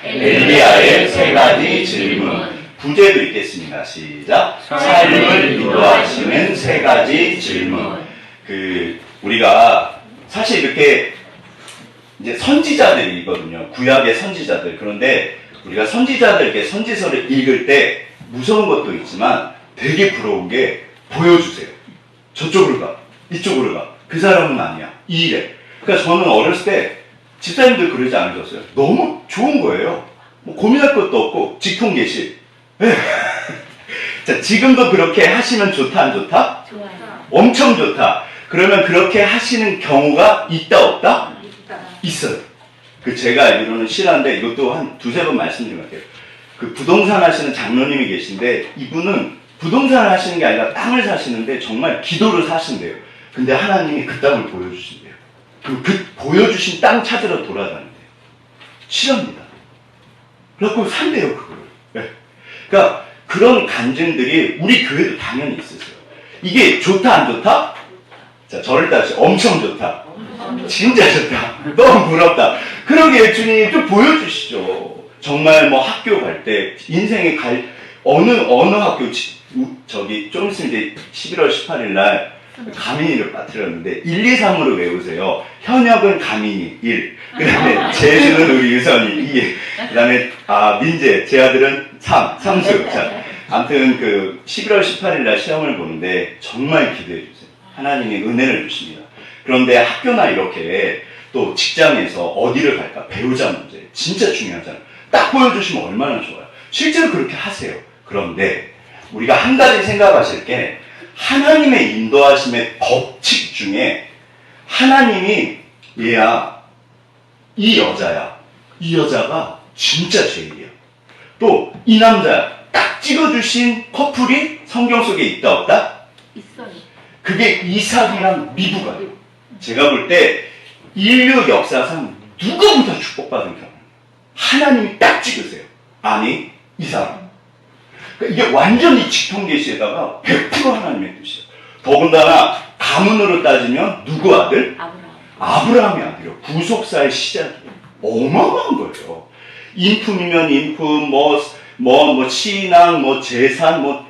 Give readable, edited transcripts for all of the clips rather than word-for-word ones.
엘리야의 세 가지 질문. 부제도 있겠습니다. 시작. 삶을 인도하시는 세 가지 질문. 우리가 사실 이렇게 이제 선지자들이거든요. 구약의 선지자들. 그런데 우리가 선지자들께 선지서를 읽을 때 무서운 것도 있지만 되게 부러운 게 보여주세요. 저쪽으로 가. 이쪽으로 가. 그 사람은 아니야. 이래. 그러니까 저는 어렸을 때 집사님들 그러지 않으셨어요? 너무 좋은 거예요. 뭐 고민할 것도 없고 직통계시. 자, 지금도 그렇게 하시면 좋다 안 좋다? 좋아요. 엄청 좋다. 그러면 그렇게 하시는 경우가 있다 없다? 있다. 있어요. 제가 알기로는 실화인데 이것도 한 두세 번 말씀드린 것 같아요. 부동산 하시는 장로님이 계신데 이분은 부동산을 하시는 게 아니라 땅을 사시는데 정말 기도를 사신대요. 근데 하나님이 그 땅을 보여주신대요. 그 보여주신 땅 찾으러 돌아다닌대요. 실화입니다. 그래갖고 산대요, 그걸. 네. 그러니까 그런 간증들이 우리 교회도 당연히 있었어요. 이게 좋다 안 좋다? 자, 저를 따르시 엄청 좋다. 진짜 좋다. 너무 부럽다. 그러게 주님 좀 보여주시죠. 정말 뭐 학교 갈 때 인생에 어느 학교 저기 좀 있으면 이제 11월 18일 날 가민이를 빠뜨렸는데 1, 2, 3으로 외우세요. 현역은 가민이 1, 그 다음에 재주는 우리 유선이 2, 그 다음에 민재 제 아들은 3, 삼수. 자, 아무튼 11월 18일 날 시험을 보는데 정말 기대해 주세요. 하나님이 은혜를 주십니다. 그런데 학교나 이렇게 또 직장에서 어디를 갈까 배우자 문제 진짜 중요하잖아요. 딱 보여주시면 얼마나 좋아요. 실제로 그렇게 하세요. 그런데 우리가 한 가지 생각하실 게 하나님의 인도하심의 법칙 중에 하나님이 얘야 이 여자야 이 여자가 진짜 제일이야. 또 이 남자야 딱 찍어주신 커플이 성경 속에 있다 없다? 있어요. 그게 이삭이랑 리브가예요. 제가 볼 때 인류 역사상 누구보다 축복받은 경우 하나님이 딱 찍으세요. 아니 이 사람. 그러니까 이게 완전히 직통계시에다가 100% 하나님의 뜻이에요. 더군다나 가문으로 따지면 누구 아들? 아브라함의 아들이요. 구속사의 시작이에요. 어마어마한 거예요. 인품이면 인품, 신앙, 재산,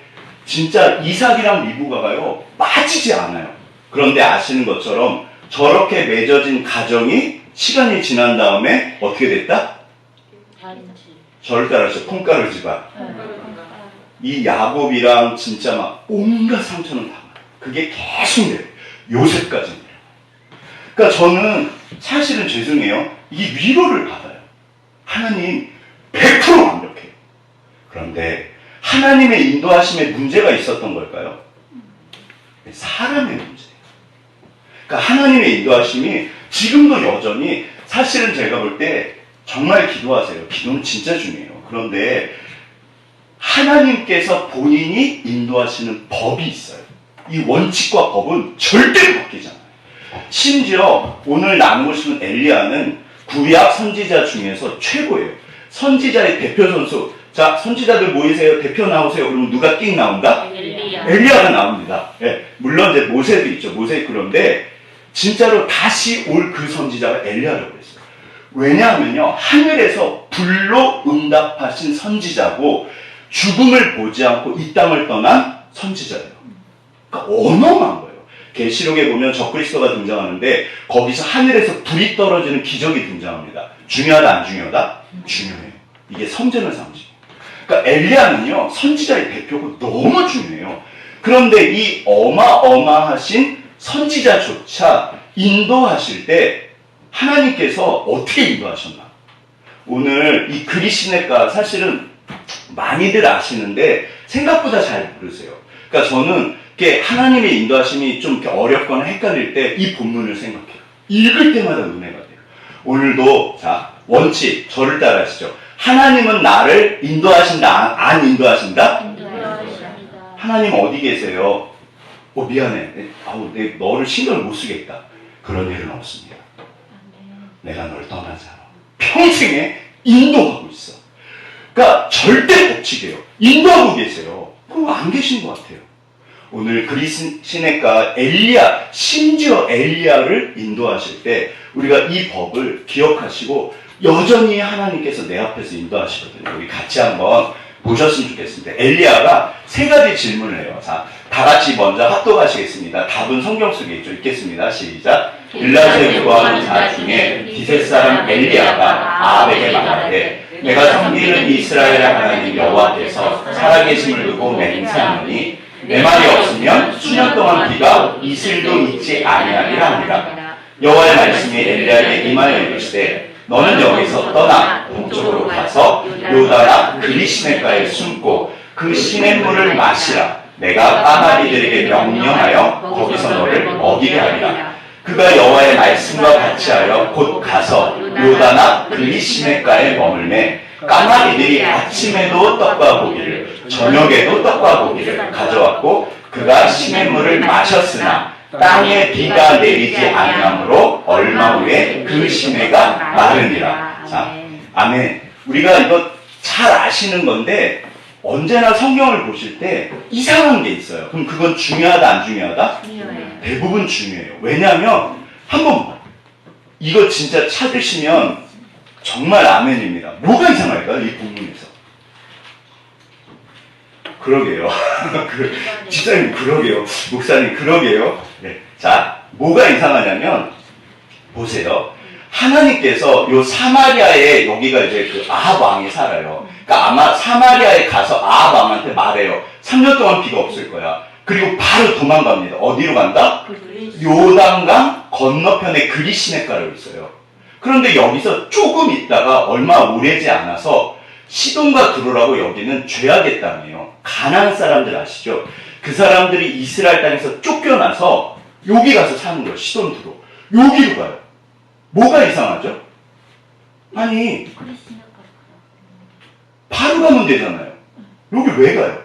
진짜 이삭이랑 리브가가요 빠지지 않아요. 그런데 아시는 것처럼 저렇게 맺어진 가정이 시간이 지난 다음에 어떻게 됐다? 저를 따라서 콩가루 집안. 이 야곱이랑 진짜 막 온갖 상처는 당해요. 그게 계속 돼요. 요셉까지는. 그러니까 저는 사실은 죄송해요. 이 위로를 받아요. 하나님 100% 완벽해요. 그런데 하나님의 인도하심에 문제가 있었던 걸까요? 사람의 문제예요. 그러니까 하나님의 인도하심이 지금도 여전히 사실은 제가 볼 때 정말 기도하세요. 기도는 진짜 중요해요. 그런데 하나님께서 본인이 인도하시는 법이 있어요. 이 원칙과 법은 절대로 바뀌지 않아요. 심지어 오늘 나누고 싶은 엘리야는 구약 선지자 중에서 최고예요. 선지자의 대표 선수. 자, 선지자들 모이세요. 대표 나오세요. 그러면 누가 띵 나온다? 엘리야가 나옵니다. 네, 물론 이제 모세도 있죠. 모세. 그런데 진짜로 다시 올 그 선지자가 엘리야라고 그랬어요. 왜냐하면요, 하늘에서 불로 응답하신 선지자고 죽음을 보지 않고 이 땅을 떠난 선지자예요. 그러니까 어마어마한 거예요. 계시록에 보면 적그리스도가 등장하는데 거기서 하늘에서 불이 떨어지는 기적이 등장합니다. 중요하다 안 중요하다? 중요해요. 이게 성전의 상징이에요. 그러니까 엘리야는요 선지자의 대표고 너무 중요해요. 그런데 이 어마어마하신 선지자조차 인도하실 때 하나님께서 어떻게 인도하셨나? 오늘 이 그리시네가 사실은 많이들 아시는데 생각보다 잘 모르세요. 그러니까 저는 이렇게 하나님의 인도하심이 좀 이렇게 어렵거나 헷갈릴 때 이 본문을 생각해요. 읽을 때마다 은혜가 돼요. 오늘도 자 원칙 저를 따라하시죠. 하나님은 나를 인도하신다, 안 인도하신다? 인도하십니다. 하나님 어디 계세요? 미안해. 내 너를 신경을 못 쓰겠다. 그런 일은 없습니다. 내가 널 떠나지 않아. 평생에 인도하고 있어. 그러니까 절대 법칙이에요. 인도하고 계세요. 그거 안 계신 것 같아요. 오늘 그리시네가 엘리야, 심지어 엘리야를 인도하실 때 우리가 이 법을 기억하시고 여전히 하나님께서 내 앞에서 인도하시거든요. 우리 같이 한번 보셨으면 좋겠습니다. 엘리야가 세 가지 질문을 해요. 자, 다 같이 먼저 합독하시겠습니다. 답은 성경 속에 있죠. 읽겠습니다. 시작. 빌라도에 구하는 자 중에 기셋 사람 엘리야가 아합에게 말하되 내가 섬기는 이스라엘 하나님 여호와께서 살아계심을 두고 맹세하노니 내 말이 없으면 수년 동안 비가 이슬도 있지 아니하리라 합니다. 여호와의 말씀이 엘리야에게 임하여 이르시되 너는 여기서 떠나 동쪽으로 가서 요다나 그리 시냇가에 숨고 그 시냇물을 마시라. 내가 까마귀들에게 명령하여 거기서 너를 먹이게 하리라. 그가 여호와의 말씀과 같이 하여 곧 가서 요다나 그리 시냇가에 머물매 까마귀들이 아침에도 떡과 고기를 저녁에도 떡과 고기를 가져왔고 그가 시냇물을 마셨으나 땅에 비가 내리지 아니하므로 얼마 후에 그 시내가 마르니라. 자, 아멘. 우리가 이거 잘 아시는 건데 언제나 성경을 보실 때 이상한 게 있어요. 그럼 그건 중요하다 안 중요하다? 중요해요. 대부분 중요해요. 왜냐하면 한번 이거 진짜 찾으시면 정말 아멘입니다. 뭐가 이상할까요? 이 본문에서. 그러게요. 집사님 그러게요. 목사님 그러게요. 네. 자, 뭐가 이상하냐면 보세요. 하나님께서 요 사마리아에 여기가 이제 그 아합 왕이 살아요. 그러니까 아마 사마리아에 가서 아합 왕한테 말해요. 3년 동안 비가 없을 거야. 그리고 바로 도망갑니다. 어디로 간다? 요단강 건너편에 그리 시냇가로 있어요. 그런데 여기서 조금 있다가 얼마 오래지 않아서 시돈과 두로라고 여기는 죄악의 땅이에요. 가나안 사람들 아시죠? 그 사람들이 이스라엘 땅에서 쫓겨나서 여기 가서 사는 거예요. 시돈 두로. 여기로 가요. 뭐가 이상하죠? 아니 바로 가면 되잖아요. 여기 왜 가요?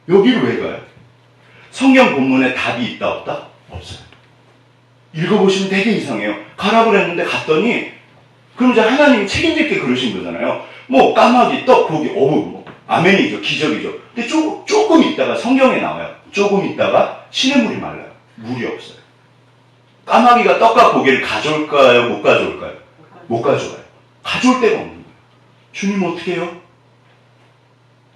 여기를 왜 가요? 성경 본문에 답이 있다 없다? 없어요. 읽어보시면 되게 이상해요. 가라고 그랬는데 갔더니 그럼 이제 하나님이 책임질 게 그러신 거잖아요. 뭐 까마귀, 떡, 고기, 뭐 아멘이죠. 기적이죠. 근데 조금 있다가 성경에 나와요. 조금 있다가 시냇물이 말라요. 물이 없어요. 까마귀가 떡과 고기를 가져올까요? 못 가져올까요? 못 가져와요. 가져올 데가 없는 거예요. 주님 어떻게 해요?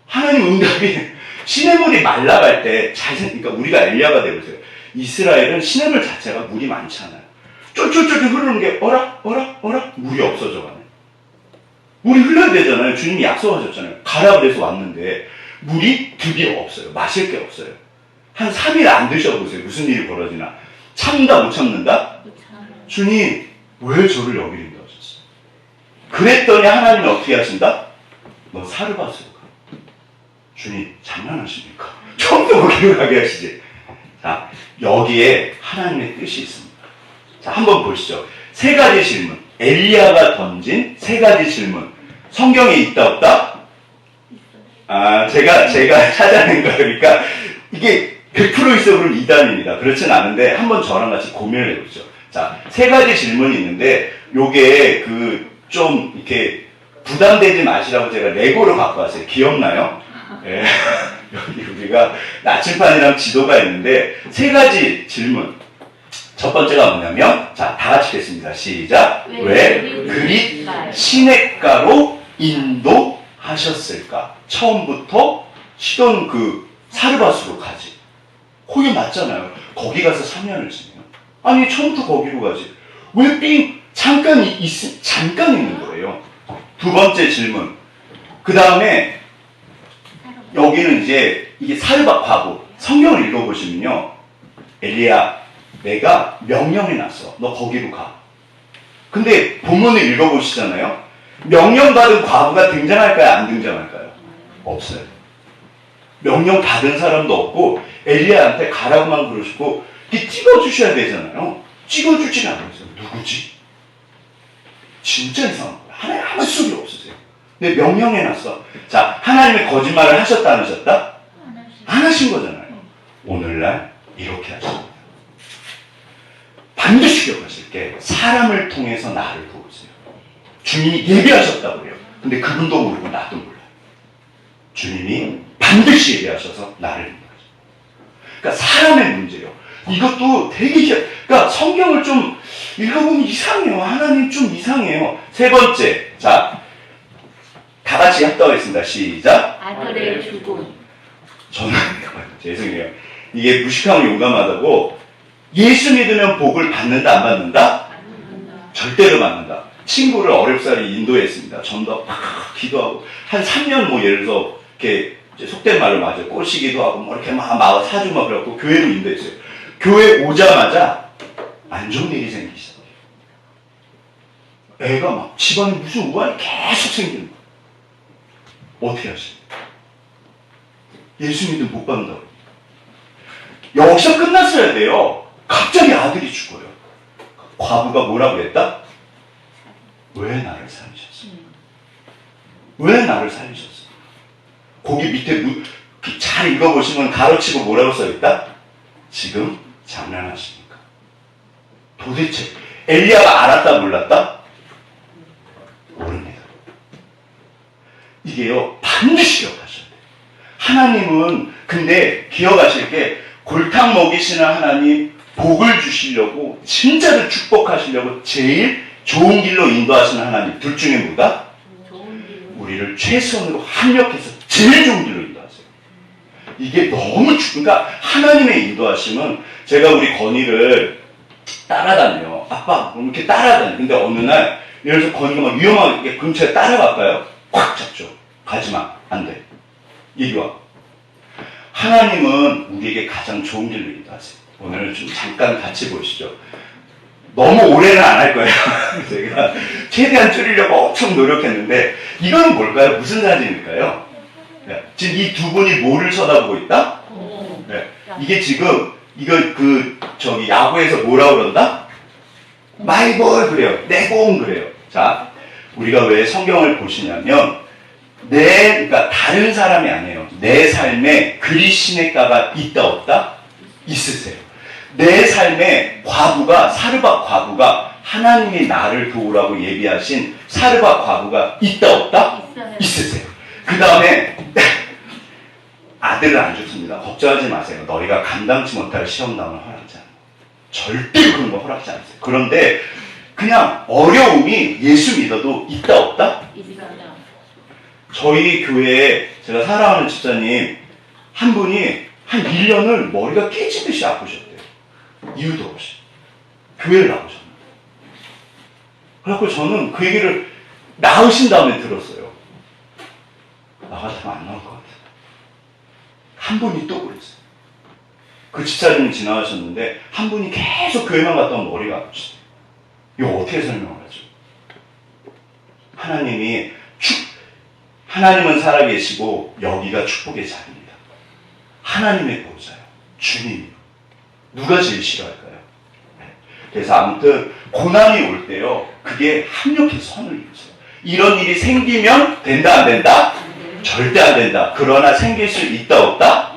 하나님 응답이 시냇물이 말라갈 때 그러니까 우리가 엘리야가 되보세요. 이스라엘은 시냇물 자체가 물이 많잖아요. 쫄쫄쫄 흐르는 게 어라 물이 없어져 가네. 물이 흘러야 되잖아요. 주님이 약속하셨잖아요. 가라 그래서 왔는데 물이 드디어 없어요. 마실 게 없어요. 한 3일 안 드셔보세요. 무슨 일이 벌어지나. 참는다 못 참는다? 주님 왜 저를 여기로 인도하셨어요? 그랬더니 하나님이 어떻게 하신다? 너 사르밧으로 가. 주님 장난하십니까? 처음부터 거기로 가게 하시지. 자, 여기에 하나님의 뜻이 있습니다. 자, 한번 보시죠. 세 가지 질문. 엘리야가 던진 세 가지 질문. 성경에 있다 없다? 아, 제가 찾아낸 거예요. 그러니까 이게 100% 있어 그럼 이단입니다. 그렇진 않은데 한번 저랑 같이 고민을 해보죠. 자, 세 가지 질문이 있는데 요게 좀 이렇게 부담되지 마시라고 제가 레고를 갖고 왔어요. 귀엽나요? 예. 여기 우리가 나침반이랑 지도가 있는데 세 가지 질문. 첫 번째가 뭐냐면 자, 다 같이 읽겠습니다. 시작. 왜 그리 시냇가로 인도하셨을까? 처음부터 시돈 사르밧으로 가지. 거기 맞잖아요. 거기 가서 3년을 지내요. 아니 처음부터 거기로 가지. 왜 잠깐 있는 거예요. 두 번째 질문. 그 다음에 여기는 이제 이게 사르밧 과부. 성경을 읽어보시면요. 엘리야, 내가 명령해놨어. 너 거기로 가. 근데 본문을 읽어보시잖아요. 명령받은 과부가 등장할까요? 안 등장할까요? 없어요. 명령 받은 사람도 없고 엘리야한테 가라고만 그러시고 찍어주셔야 되잖아요. 찍어주지는 않으세요. 누구지? 진짜 이상한 거예요. 하나님 아무 소리 없으세요. 근데 명령해놨어. 자, 하나님의 거짓말을 하셨다 안 하셨다? 안 하신 거잖아요. 오늘날 이렇게 하십니다. 반드시 기억하실 게 사람을 통해서 나를 부으세요. 주님이 예비하셨다고 그래요. 근데 그분도 모르고 나도 몰라요. 주님이 반드시 예비하셔서 나를 인도하셔요. 그러니까 사람의 문제예요. 이것도 되게 그러니까 성경을 좀 읽어보면 이상해요. 하나님 좀 이상해요. 세 번째, 자, 다 같이 합독하겠습니다. 시작. 아들의 죽음. 저는 죄송해요. 이게 무식하면 용감하다고. 예수 믿으면 복을 받는다 안 받는다? 절대로 받는다. 친구를 어렵사리 인도했습니다. 전도 막 기도하고 한 3년 뭐 예를 들어서 이렇게 속된 말로 맞아요. 꼬시기도 하고 뭐 이렇게 막 사주 막 그래갖고 교회로 인도했어요. 교회 오자마자 안 좋은 일이 생기기 시작해요. 애가 막 집안에 무슨 우환이 계속 생기는 거예요. 어떻게 하십니까? 예수 믿으면 못 받는다고. 역사 끝났어야 돼요. 갑자기 아들이 죽어요. 과부가 뭐라고 했다? 왜 나를 살리셨어? 왜 나를 살리셨어? 거기 밑에 잘 읽어보시면 가로치고 뭐라고 써있다? 지금 장난하십니까? 도대체 엘리야가 알았다 몰랐다? 모릅니다. 이게요 반드시 기억하셔야 돼요. 하나님은 근데 기억하실 게 골탕 먹이시는 하나님, 복을 주시려고 진짜로 축복하시려고 제일 좋은 길로 인도하시는 하나님, 둘 중에 뭐다? 우리를 최선으로 합력해서 제일 좋은 길로 인도하세요. 이게 너무 그러니까 하나님의 인도하심은 제가 우리 건이를 따라다녀요. 아빠 이렇게 따라다녀요. 근데 어느 날 예를 들어서 건이가 막 위험하게 그럼 제가 따라갈까요? 꽉 잡죠. 가지마. 안 돼. 이리 와. 하나님은 우리에게 가장 좋은 길로 인도하세요. 오늘 좀 잠깐 같이 보시죠. 너무 오래는 안 할 거예요. 제가 최대한 줄이려고 엄청 노력했는데 이건 뭘까요? 무슨 사진일까요? 네. 지금 이 두 분이 뭐를 쳐다보고 있다? 네. 이게 지금 이거 저기 야구에서 뭐라고 그런다? 마이볼 그래요. 내 공 그래요. 자, 우리가 왜 성경을 보시냐면 그러니까 다른 사람이 아니에요. 내 삶에 그리시네가가 있다 없다? 있으세요. 내 삶에 사르밧 과부가 하나님이 나를 도우라고 예비하신 사르밧 과부가 있다 없다? 있으세요. 그 다음에 아들은 안 좋습니다. 걱정하지 마세요. 너희가 감당치 못할 시험당을 허락하지 않아요. 절대로 그런 거 허락하지 않으세요. 그런데 그냥 어려움이 예수 믿어도 있다 없다? 있어요. 저희 교회에 제가 사랑하는 집사님 한 분이 한 1년을 머리가 깨지듯이 아프셨대요. 이유도 없이. 교회를 나오셨나요. 그래갖고 저는 그 얘기를 나으신 다음에 들었어요. 나 같으면 안 나올 것 같아요. 한 분이 또 그랬어요. 그 집사님이 지나가셨는데 한 분이 계속 교회만 갔다 오면 머리가 아프시대요. 이거 어떻게 설명을 하죠? 하나님은 살아계시고 여기가 축복의 자리입니다. 하나님의 보호자요. 주님이요. 누가 제일 싫어할까요? 그래서 아무튼 고난이 올 때요. 그게 합력해서 선을 이루세요. 이런 일이 생기면 된다 안 된다? 절대 안 된다. 그러나 생길 수 있다 없다?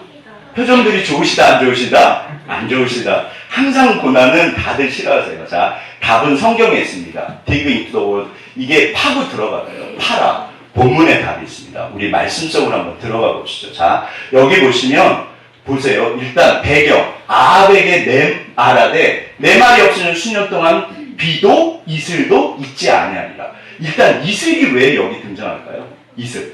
표정들이 좋으시다 안 좋으시다? 안 좋으시다. 항상 고난은 다들 싫어하세요. 자, 답은 성경에 있습니다. Dig into the word. 이게 파고 들어가요. 파라. 본문에 답이 있습니다. 우리 말씀 속으로 한번 들어가 보시죠. 자, 여기 보시면 보세요. 일단 배경. 아합에게 말하되 내 말이 없이는 수년 동안 비도 이슬도 있지 아니하리라. 일단 이슬이 왜 여기 등장할까요? 이슬.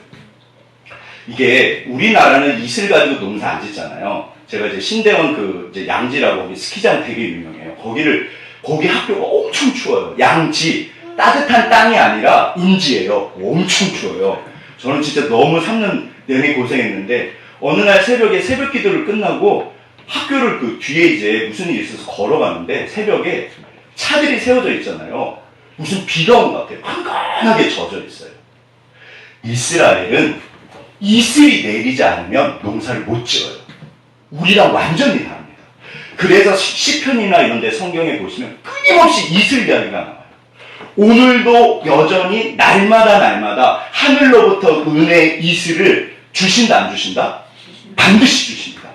이게 우리나라는 이슬 가지고 농사 안 짓잖아요. 제가 이제 신대원 이제 양지라고 거기 스키장 되게 유명해요. 거기 학교가 엄청 추워요. 양지. 따뜻한 땅이 아니라 음지예요. 엄청 추워요. 저는 진짜 너무 3년 내내 고생했는데 어느 날 새벽에 새벽 기도를 끝나고 학교를 그 뒤에 이제 무슨 일이 있어서 걸어가는데 새벽에 차들이 세워져 있잖아요. 무슨 비가 온 것 같아요. 깜깜하게 젖어 있어요. 이스라엘은 이슬이 내리지 않으면 농사를 못 지어요. 우리랑 완전히 다릅니다. 그래서 시편이나 이런 데 성경에 보시면 끊임없이 이슬 이야기가 나와요. 오늘도 여전히 날마다 하늘로부터 은혜의 이슬을 주신다 안 주신다? 반드시 주십니다.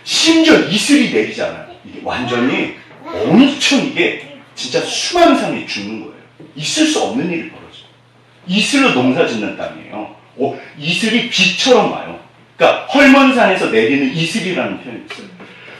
심지어 이슬이 내리잖아요. 이게 완전히 엄청 이게 진짜 수많은 사람이 죽는 거예요. 있을 수 없는 일이 벌어져요. 이슬로 농사 짓는 땅이에요. 이슬이 비처럼 와요. 그러니까 헐몬산에서 내리는 이슬이라는 표현이 있어요.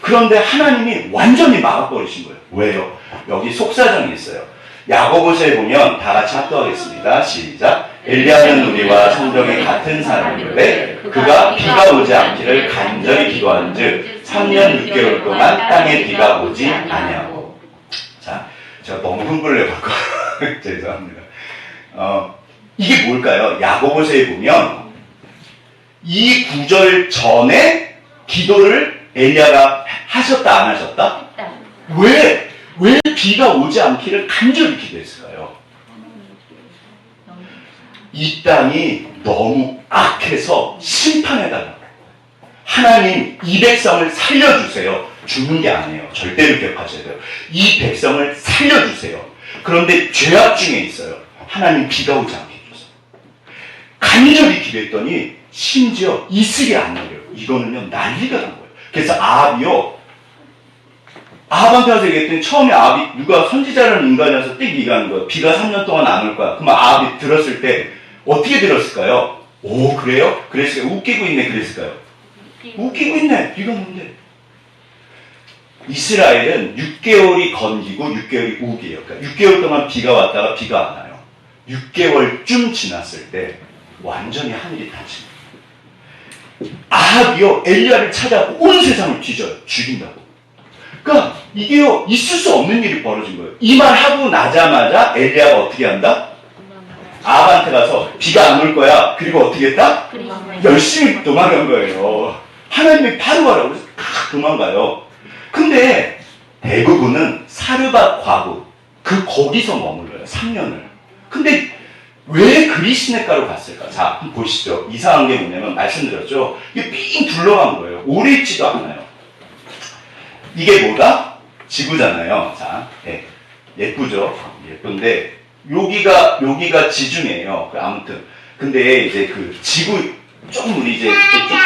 그런데 하나님이 완전히 막아버리신 거예요. 왜요? 여기 속사정이 있어요. 야고보서에 보면 다 같이 합독하겠습니다. 시작. 엘리야는 우리와 성경에 같은 사람인데 그가 비가 오지 않기를 간절히 기도한즉 3년 6개월 동안 땅에 비가 오지 아니하고. 자, 제가 너무 흥분을 해갖고 죄송합니다. 이게 뭘까요? 야고보서에 보면 이 구절 전에 기도를 엘리야가 하셨다 안 하셨다? 왜 비가 오지 않기를 간절히 기도했을까요? 이 땅이 너무 악해서 심판해달라고. 하나님 이 백성을 살려주세요. 죽는 게 아니에요. 절대로 기억하셔야 돼요. 이 백성을 살려주세요. 그런데 죄악 중에 있어요. 하나님 비가 오지 않게 해주세요. 간절히 기도했더니 심지어 이슬이 안 내려요. 이거는요 난리가 난 거예요. 그래서 아합한테 와서 얘기했더니 처음에 아합이 누가 선지자라는 인간이어서 띡 얘기하는 거예요. 비가 3년 동안 안 올 거야. 그러면 아합이 들었을 때 어떻게 들었을까요? 오 그래요? 그랬을까요? 웃기고 있네 그랬을까요? 웃기고 있네. 비가 오는데. 이스라엘은 6개월이 건기고 6개월이 우기예요. 그러니까 6개월 동안 비가 왔다가 비가 안 와요. 6개월쯤 지났을 때 완전히 하늘이 닫힙니다. 아합이요 엘리야를 찾아고 온 세상을 뒤져요. 죽인다고. 그러니까 이게요 있을 수 없는 일이 벌어진 거예요. 이 말 하고 나자마자 엘리야가 어떻게 한다? 아합한테 가서 비가 안 올 거야. 그리고 어떻게 했다? 열심히 도망간 거예요. 하나님이 바로 가라고 해서 도망가요. 근데 대부분은 사르밧 과부 거기서 머물러요. 3년을. 근데 왜 그리시네가로 갔을까? 자, 한번 보시죠. 이상한 게 뭐냐면 말씀드렸죠. 이게 삥 둘러간 거예요. 오래 있지도 않아요. 이게 뭐다? 지구잖아요. 자, 네. 예쁘죠? 예쁜데 여기가 지중해예요. 아무튼 근데 이제 그 지구 좀 우리 이제 좀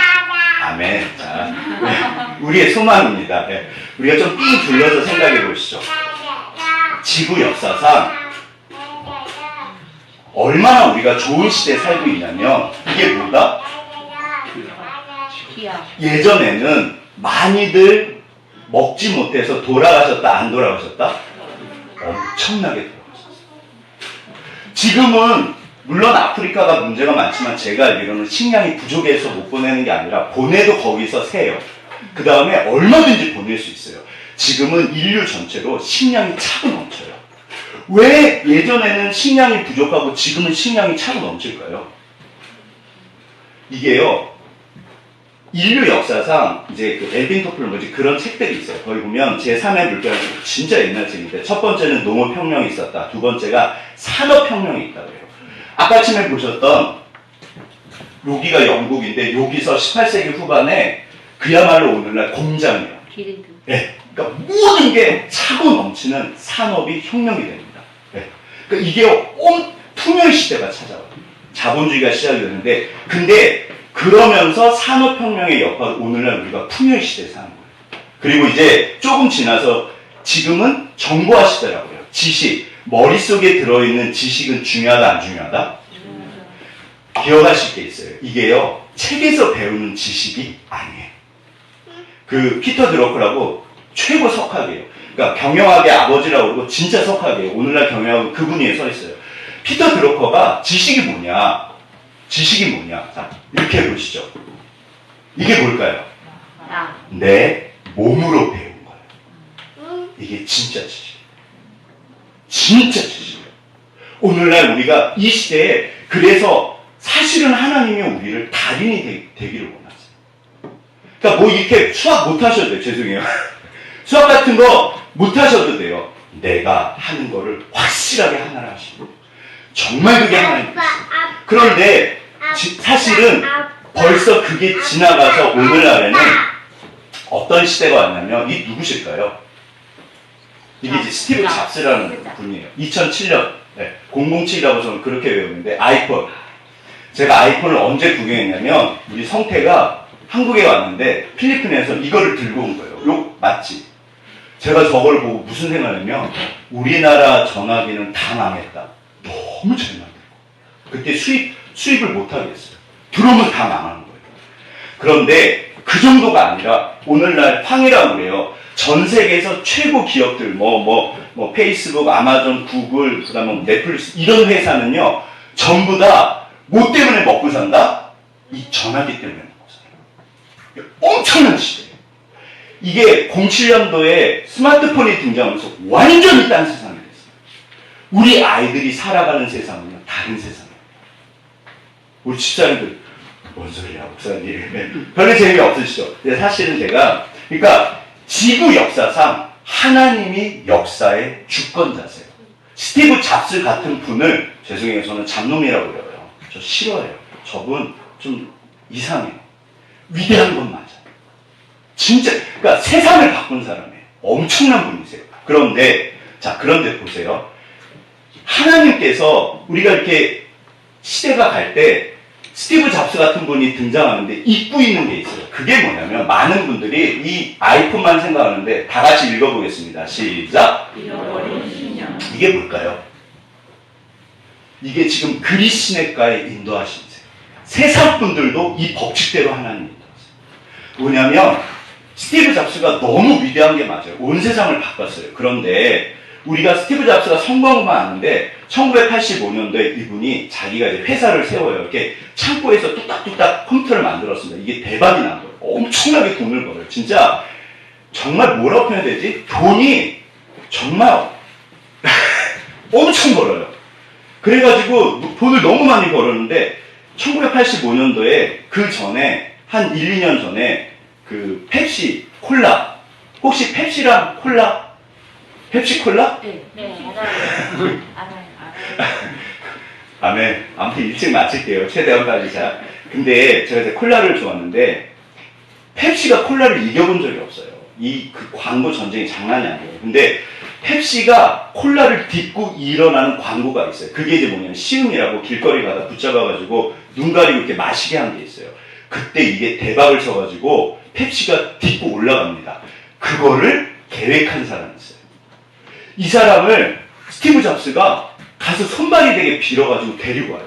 아멘. 자, 네. 우리의 소망입니다. 네. 우리가 좀 삥 둘러서 생각해 보시죠. 지구 역사상 얼마나 우리가 좋은 시대에 살고 있냐면 이게 뭐다? 예전에는 많이들 먹지 못해서 돌아가셨다 안 돌아가셨다? 엄청나게 돌아가셨어요. 지금은 물론 아프리카가 문제가 많지만 제가 알기로는 식량이 부족해서 못 보내는 게 아니라 보내도 거기서 새요. 그 다음에 얼마든지 보낼 수 있어요. 지금은 인류 전체로 식량이 차고 넘쳐요. 왜 예전에는 식량이 부족하고 지금은 식량이 차고 넘칠까요? 이게요, 인류 역사상 이제 그 엘빈 토플 뭐지 그런 책들이 있어요. 거기 보면 제3의 물결 진짜 옛날 책인데 첫 번째는 농업혁명이 있었다. 두 번째가 산업혁명이 있다고 해요. 아까 처음에 보셨던 여기가 영국인데 여기서 18세기 후반에 그야말로 오늘날 공장이에요. 네. 그러니까 모든 게 차고 넘치는 산업이 혁명이 됩니다. 네. 그러니까 이게 온 풍요의 시대가 찾아와요. 자본주의가 시작이 되는데 근데 그러면서 산업혁명의 여파로 오늘날 우리가 풍요의 시대에 사는 거예요. 그리고 이제 조금 지나서 지금은 정보화 시대라고 해요. 지식, 머릿속에 들어있는 지식은 중요하다 안 중요하다? 기억하실 게 있어요. 이게요 책에서 배우는 지식이 아니에요. 그 피터 드러크라고 최고 석학이에요. 그러니까 경영학의 아버지라고 그러고 진짜 석학이에요. 오늘날 경영학은 그분이 서 있어요. 피터 드러커가 지식이 뭐냐? 지식이 뭐냐? 자, 이렇게 보시죠. 이게 뭘까요? 내 몸으로 배운 거예요. 이게 진짜 지식. 진짜 지식이에요. 오늘날 우리가 이 시대에 그래서 사실은 하나님이 우리를 달인이 되기를 원하세요. 그러니까 뭐 이렇게 수학 못 하셔도 돼요. 죄송해요. 수학 같은 거 못 하셔도 돼요. 내가 하는 거를 확실하게 하나를 하시는 거예요. 정말 그게 하나님이세요. 그런데 사실은 벌써 그게 지나가서 오늘날에는 어떤 시대가 왔냐면 이 누구실까요? 이게 이제 스티브 잡스라는 분이에요. 2007년 007이라고 저는 그렇게 외우는데 아이폰. 제가 아이폰을 언제 구경했냐면 우리 성태가 한국에 왔는데 필리핀에서 이거를 들고 온 거예요. 요 맞지? 제가 저걸 보고 무슨 생각이냐면 우리나라 전화기는 다 망했다. 너무 잘 만들고 그때 수입을 못 하겠어요. 들어오면 다 망하는 거예요. 그런데 그 정도가 아니라 오늘날 팡이라고 그래요. 전 세계에서 최고 기업들, 페이스북, 아마존, 구글, 그 다음에 넷플릭스, 이런 회사는요, 전부 다 뭐 때문에 먹고 산다? 이 전화기 때문에 먹고 산다. 엄청난 시대예요. 이게 07년도에 스마트폰이 등장하면서 완전히 딴 세상이 됐어요. 우리 아이들이 살아가는 세상은요, 다른 세상이에요. 우리 집사님들, 뭔 소리야, 목사님. 별로 재미없으시죠? 근데 사실은 제가, 그러니까 지구 역사상 하나님이 역사의 주권자세요. 스티브 잡스 같은 분을, 죄송해요, 저는 잡놈이라고 그래요. 저 싫어해요. 저분 좀 이상해요. 위대한 건 맞아요. 진짜, 그러니까 세상을 바꾼 사람이에요. 엄청난 분이세요. 그런데 보세요. 하나님께서 우리가 이렇게 시대가 갈 때 스티브 잡스 같은 분이 등장하는데 잊고 있는 게 있어요. 그게 뭐냐면 많은 분들이 이 아이폰만 생각하는데 다 같이 읽어보겠습니다. 시작. 이게 뭘까요? 이게 지금 그리스 시내가에 인도하신 세상 분들도 이 법칙대로 하나님 인도하세요. 뭐냐면 스티브 잡스가 너무 위대한 게 맞아요. 온 세상을 바꿨어요. 그런데 우리가 스티브 잡스가 성공만 아는데 1985년도에 이분이 자기가 이제 회사를 세워요. 이렇게 창고에서 뚝딱뚝딱 컴퓨터를 만들었습니다. 이게 대박이 난 거예요. 엄청나게 돈을 벌어요. 진짜 정말 뭐라고 표현해야 되지? 돈이 정말 엄청 벌어요. 그래가지고 돈을 너무 많이 벌었는데 1985년도에 그 전에 한 1, 2년 전에 그 펩시 콜라, 혹시 펩시랑 콜라? 펩시 콜라? 네, 알아요. 아멘. 아무튼 일찍 마칠게요. 최대한 빨리 자. 근데 제가 이제 콜라를 좋아하는데 펩시가 콜라를 이겨본 적이 없어요. 그 광고 전쟁이 장난이 아니에요. 근데 펩시가 콜라를 딛고 일어나는 광고가 있어요. 그게 이제 뭐냐면 시음이라고 길거리 가다 붙잡아가지고 눈 가리고 이렇게 마시게 한 게 있어요. 그때 이게 대박을 쳐가지고 펩시가 딛고 올라갑니다. 그거를 계획한 사람이 있어요. 이 사람을 스티브 잡스가 가서 손발이 되게 빌어가지고 데리고 와요.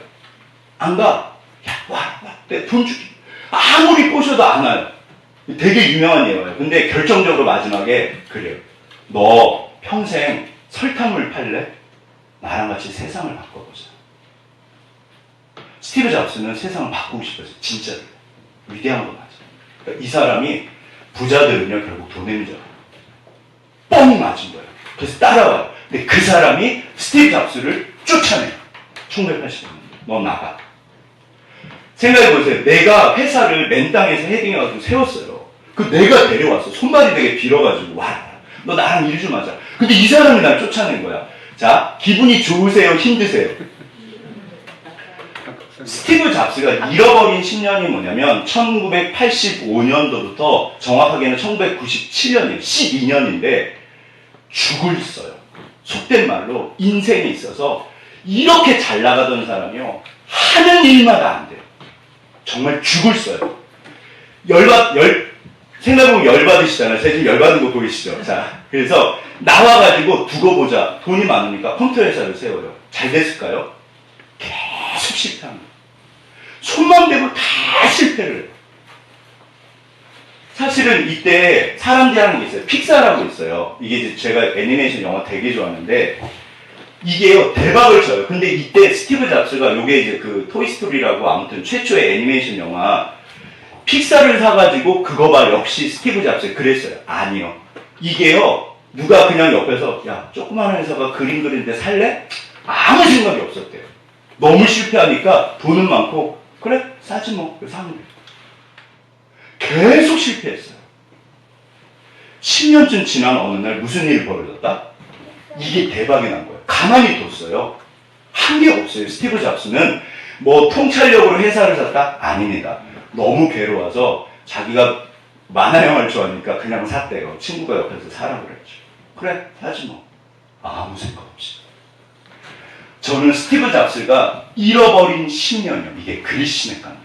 안 가. 야, 와, 내가 돈 줄게. 아무리 꼬셔도 안 와요. 되게 유명한 예화예요. 근데 결정적으로 마지막에 그래요. 너 평생 설탕물 팔래? 나랑 같이 세상을 바꿔보자. 스티브 잡스는 세상을 바꾸고 싶었어요. 진짜로. 위대한 거 맞아요. 그러니까 이 사람이 부자들은요, 결국 돈의 문제가 뻥 맞은 거예요. 그래서 따라와요. 근데 그 사람이 스티브 잡스를 쫓아내요. 1985년. 너 나가. 생각해보세요. 내가 회사를 맨 땅에서 헤딩해가지고 세웠어요. 그 내가 데려왔어. 손발이 되게 빌어가지고 와. 너 나랑 일 좀 하자. 근데 이 사람이 날 쫓아낸 거야. 자, 기분이 좋으세요? 힘드세요? 스티브 잡스가 잃어버린 10년이 뭐냐면 1985년도부터 정확하게는 1997년이에요. 12년인데 죽을 써요. 속된 말로 인생에 있어서 이렇게 잘 나가던 사람이요. 하는 일마다 안 돼요. 정말 죽을 써요. 생각해보면 열받으시잖아요. 제가 지금 열받은 거 보이시죠? 자, 그래서 나와가지고 두고 보자. 돈이 많으니까 컴퓨터 회사를 세워요. 잘 됐을까요? 계속 실패합니다. 손만 대고 다 실패를 해요. 사실은 이때 사람들이 하는 게 있어요. 픽사라고 있어요. 이게 이제 제가 애니메이션 영화 되게 좋아하는데 이게요 대박을 쳐요. 근데 이때 스티브 잡스가 요게 이제 그 토이스토리라고 아무튼 최초의 애니메이션 영화 픽사를 사가지고 그거 봐 역시 스티브 잡스 그랬어요. 아니요. 이게요 누가 그냥 옆에서 야 조그마한 회사가 그림 그리는데 살래? 아무 생각이 없었대요. 너무 실패하니까 돈은 많고 그래 사지 뭐 그래서 사는 거예요. 계속 실패했어요. 10년쯤 지난 어느 날 무슨 일이 벌어졌다? 이게 대박이 난 거예요. 가만히 뒀어요. 한 게 없어요. 스티브 잡스는 뭐 통찰력으로 회사를 샀다? 아닙니다. 너무 괴로워서 자기가 만화 영화를 좋아하니까 그냥 샀대요. 친구가 옆에서 사라고 그랬죠. 그래 사지 뭐. 아무 생각 없이. 저는 스티브 잡스가 잃어버린 10년이요. 이게 그리스네 겁니다.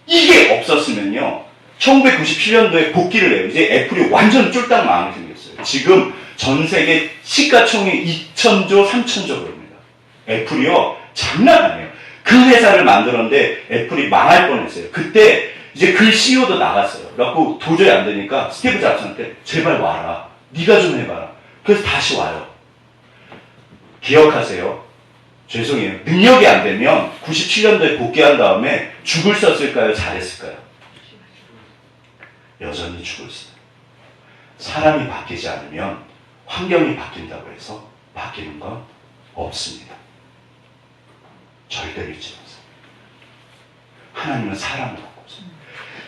이게 없었으면요. 1997년도에 복귀를 해요. 이제 애플이 완전 쫄딱 망하게 생겼어요. 지금 전 세계 시가총액 2,000조, 3,000조 그럽니다. 애플이요. 장난 아니에요. 그 회사를 만들었는데 애플이 망할 뻔했어요. 그때 이제 그 CEO도 나갔어요. 그래갖고 도저히 안 되니까 스티브 잡스한테 제발 와라. 네가 좀 해봐라. 그래서 다시 와요. 기억하세요. 죄송해요. 능력이 안 되면 97년도에 복귀한 다음에 죽을 썼을까요? 잘했을까요? 여전히 죽을 써요. 사람이 바뀌지 않으면 환경이 바뀐다고 해서 바뀌는 건 없습니다. 절대로 잊지 마세요. 하나님은 사람을 바꾸세요.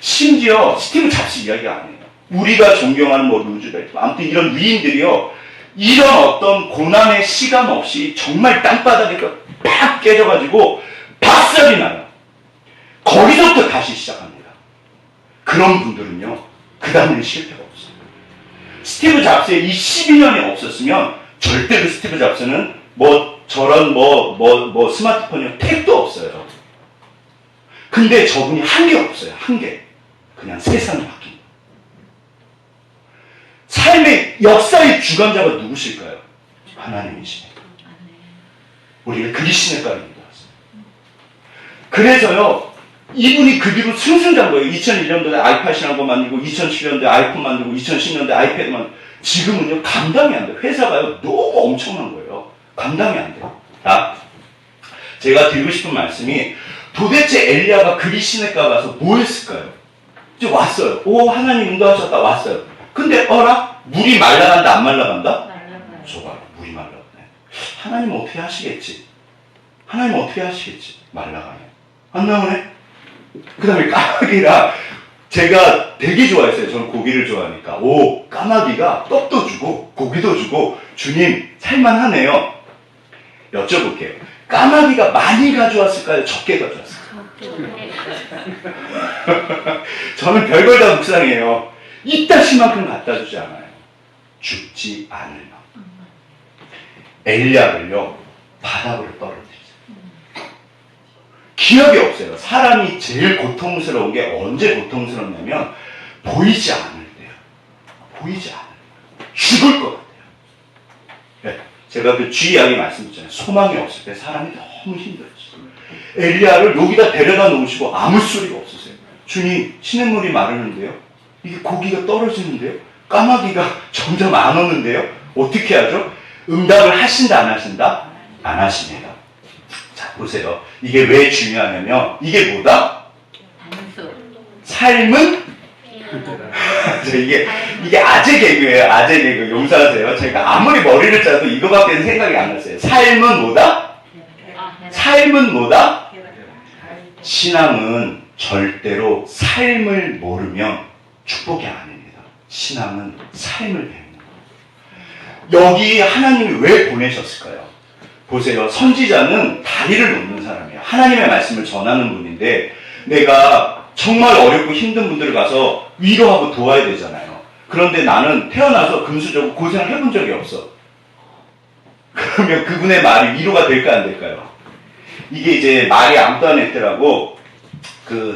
심지어 스티브 잡스 이야기가 아니에요. 우리가 존경하는 뭐 루즈벨트, 아무튼 이런 위인들이요, 이런 어떤 고난의 시간 없이 정말 땅바닥에 팍 깨져가지고 박살이 나요. 거기서부터 다시 시작합니다. 그런 분들은요, 그 다음에는 실패가 없어요. 스티브 잡스의 이 12년이 없었으면 절대로 스티브 잡스는 저런 스마트폰이요, 택도 없어요. 근데 저분이 한 게 없어요. 한 게. 그냥 세상이 바뀐 거예요. 삶의 역사의 주관자가 누구실까요? 하나님이십니다. 우리가 그리스도의 까를 믿어왔어요. 그래서요, 이분이 그 뒤로 승승장구해요. 2001년도에 아이팟이라는 거 만들고, 2007년도에 아이폰 만들고, 2010년도에 아이패드 만들고, 지금은요, 감당이 안 돼요. 회사가요, 너무 엄청난 거예요. 감당이 안 돼요. 자, 제가 드리고 싶은 말씀이, 도대체 엘리야가 그리시네가 가서 뭐 했을까요? 이제 왔어요. 오, 하나님 인도하셨다. 왔어요. 근데 어라? 물이 말라간다, 안 말라간다? 저봐, 물이 말라가네. 하나님 어떻게 하시겠지? 하나님 어떻게 하시겠지? 말라가네. 안 나오네? 그 다음에 까마귀라, 제가 되게 좋아했어요. 저는 고기를 좋아하니까. 오, 까마귀가 떡도 주고, 고기도 주고, 주님, 살만하네요. 여쭤볼게요. 까마귀가 많이 가져왔을까요? 적게 가져왔을까요? 저는 별걸 다 묵상해요. 이따시만큼 갖다 주지 않아요. 죽지 않을 만큼. 엘리야를요, 바닥으로 떨어뜨리세요. 기억이 없어요. 사람이 제일 고통스러운 게 언제 고통스럽냐면 보이지 않을 때요. 보이지 않을 때. 죽을 것 같아요. 네, 제가 그 쥐 이야기 말씀드렸잖아요. 소망이 없을 때 사람이 너무 힘들었어요. 엘리야를 여기다 데려다 놓으시고 아무 소리가 없으세요. 주님, 시냇물이 마르는데요. 이게 고기가 떨어지는데요. 까마귀가 점점 안 오는데요. 어떻게 하죠? 응답을 하신다, 안 하신다? 안 하십니다. 자, 보세요. 이게 왜 중요하냐면, 이게 뭐다? 삶은? 이게 아재 개그예요, 아재 개그. 용서하세요. 제가 아무리 머리를 짜도 이거밖에 생각이 안 났어요. 삶은 뭐다? 삶은 뭐다? 신앙은 절대로 삶을 모르면 축복이 아닙니다. 신앙은 삶을 배우는 거예요. 여기 하나님이 왜 보내셨을까요? 보세요. 선지자는 다리를 놓는 사람이에요. 하나님의 말씀을 전하는 분인데, 내가 정말 어렵고 힘든 분들을 가서 위로하고 도와야 되잖아요. 그런데 나는 태어나서 금수저고 고생을 해본 적이 없어. 그러면 그분의 말이 위로가 될까 안 될까요? 이게 이제 마리 앙뚜아네트라고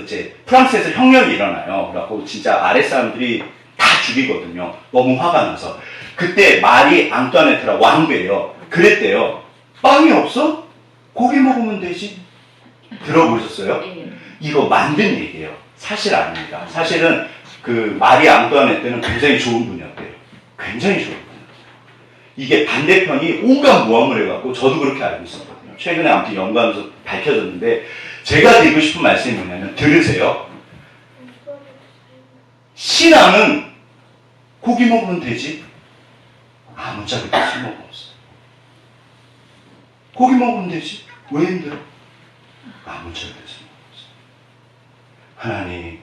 이제 프랑스에서 혁명이 일어나요. 그래갖고 진짜 아랫사람들이 다 죽이거든요. 너무 화가 나서. 그때 마리 앙뚜아네트라 왕비예요. 그랬대요. 빵이 없어? 고기 먹으면 되지. 들어보셨어요? 이거 만든 얘기예요. 사실 아닙니다. 사실은 그 마리 앙뚜아네트는 굉장히 좋은 분이었대요. 굉장히 좋은 분이었대요. 이게 반대편이 온갖 모함을 해갖고 저도 그렇게 알고 있었거든요. 최근에 아무튼 연구하면서 밝혀졌는데, 제가 드리고 싶은 말씀이 뭐냐면, 들으세요. 신앙은 고기 먹으면 되지. 아무짝에도 쓸모가 없어요. 고기 먹으면 되지. 왜 힘들어? 아무짝에도 쓸모가 없어요. 하나님,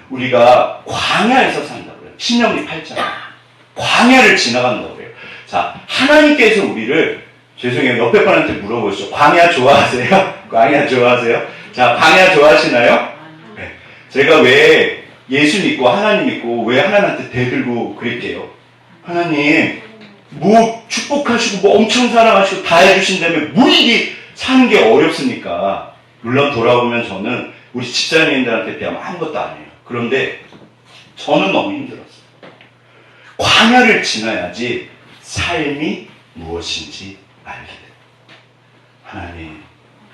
우리가 광야에서 산다고 그래요. 신명기 8장. 광야를 지나간다고 그래요. 자, 하나님께서 우리를, 죄송해요. 옆에 분한테 물어보시죠. 광야 좋아하세요? 광야 좋아하세요? 자, 광야 좋아하시나요? 네. 제가 왜 예수 믿고 하나님 믿고 왜 하나님한테 대들고 그럴게요? 하나님, 뭐 축복하시고 뭐 엄청 사랑하시고 다 해주신다면 뭐 이게 사는 게 어렵습니까? 물론 돌아보면 저는 우리 집사님들한테 비하면 아무것도 아니에요. 그런데 저는 너무 힘들었어요. 광야를 지나야지 삶이 무엇인지 알게 돼요. 하나님,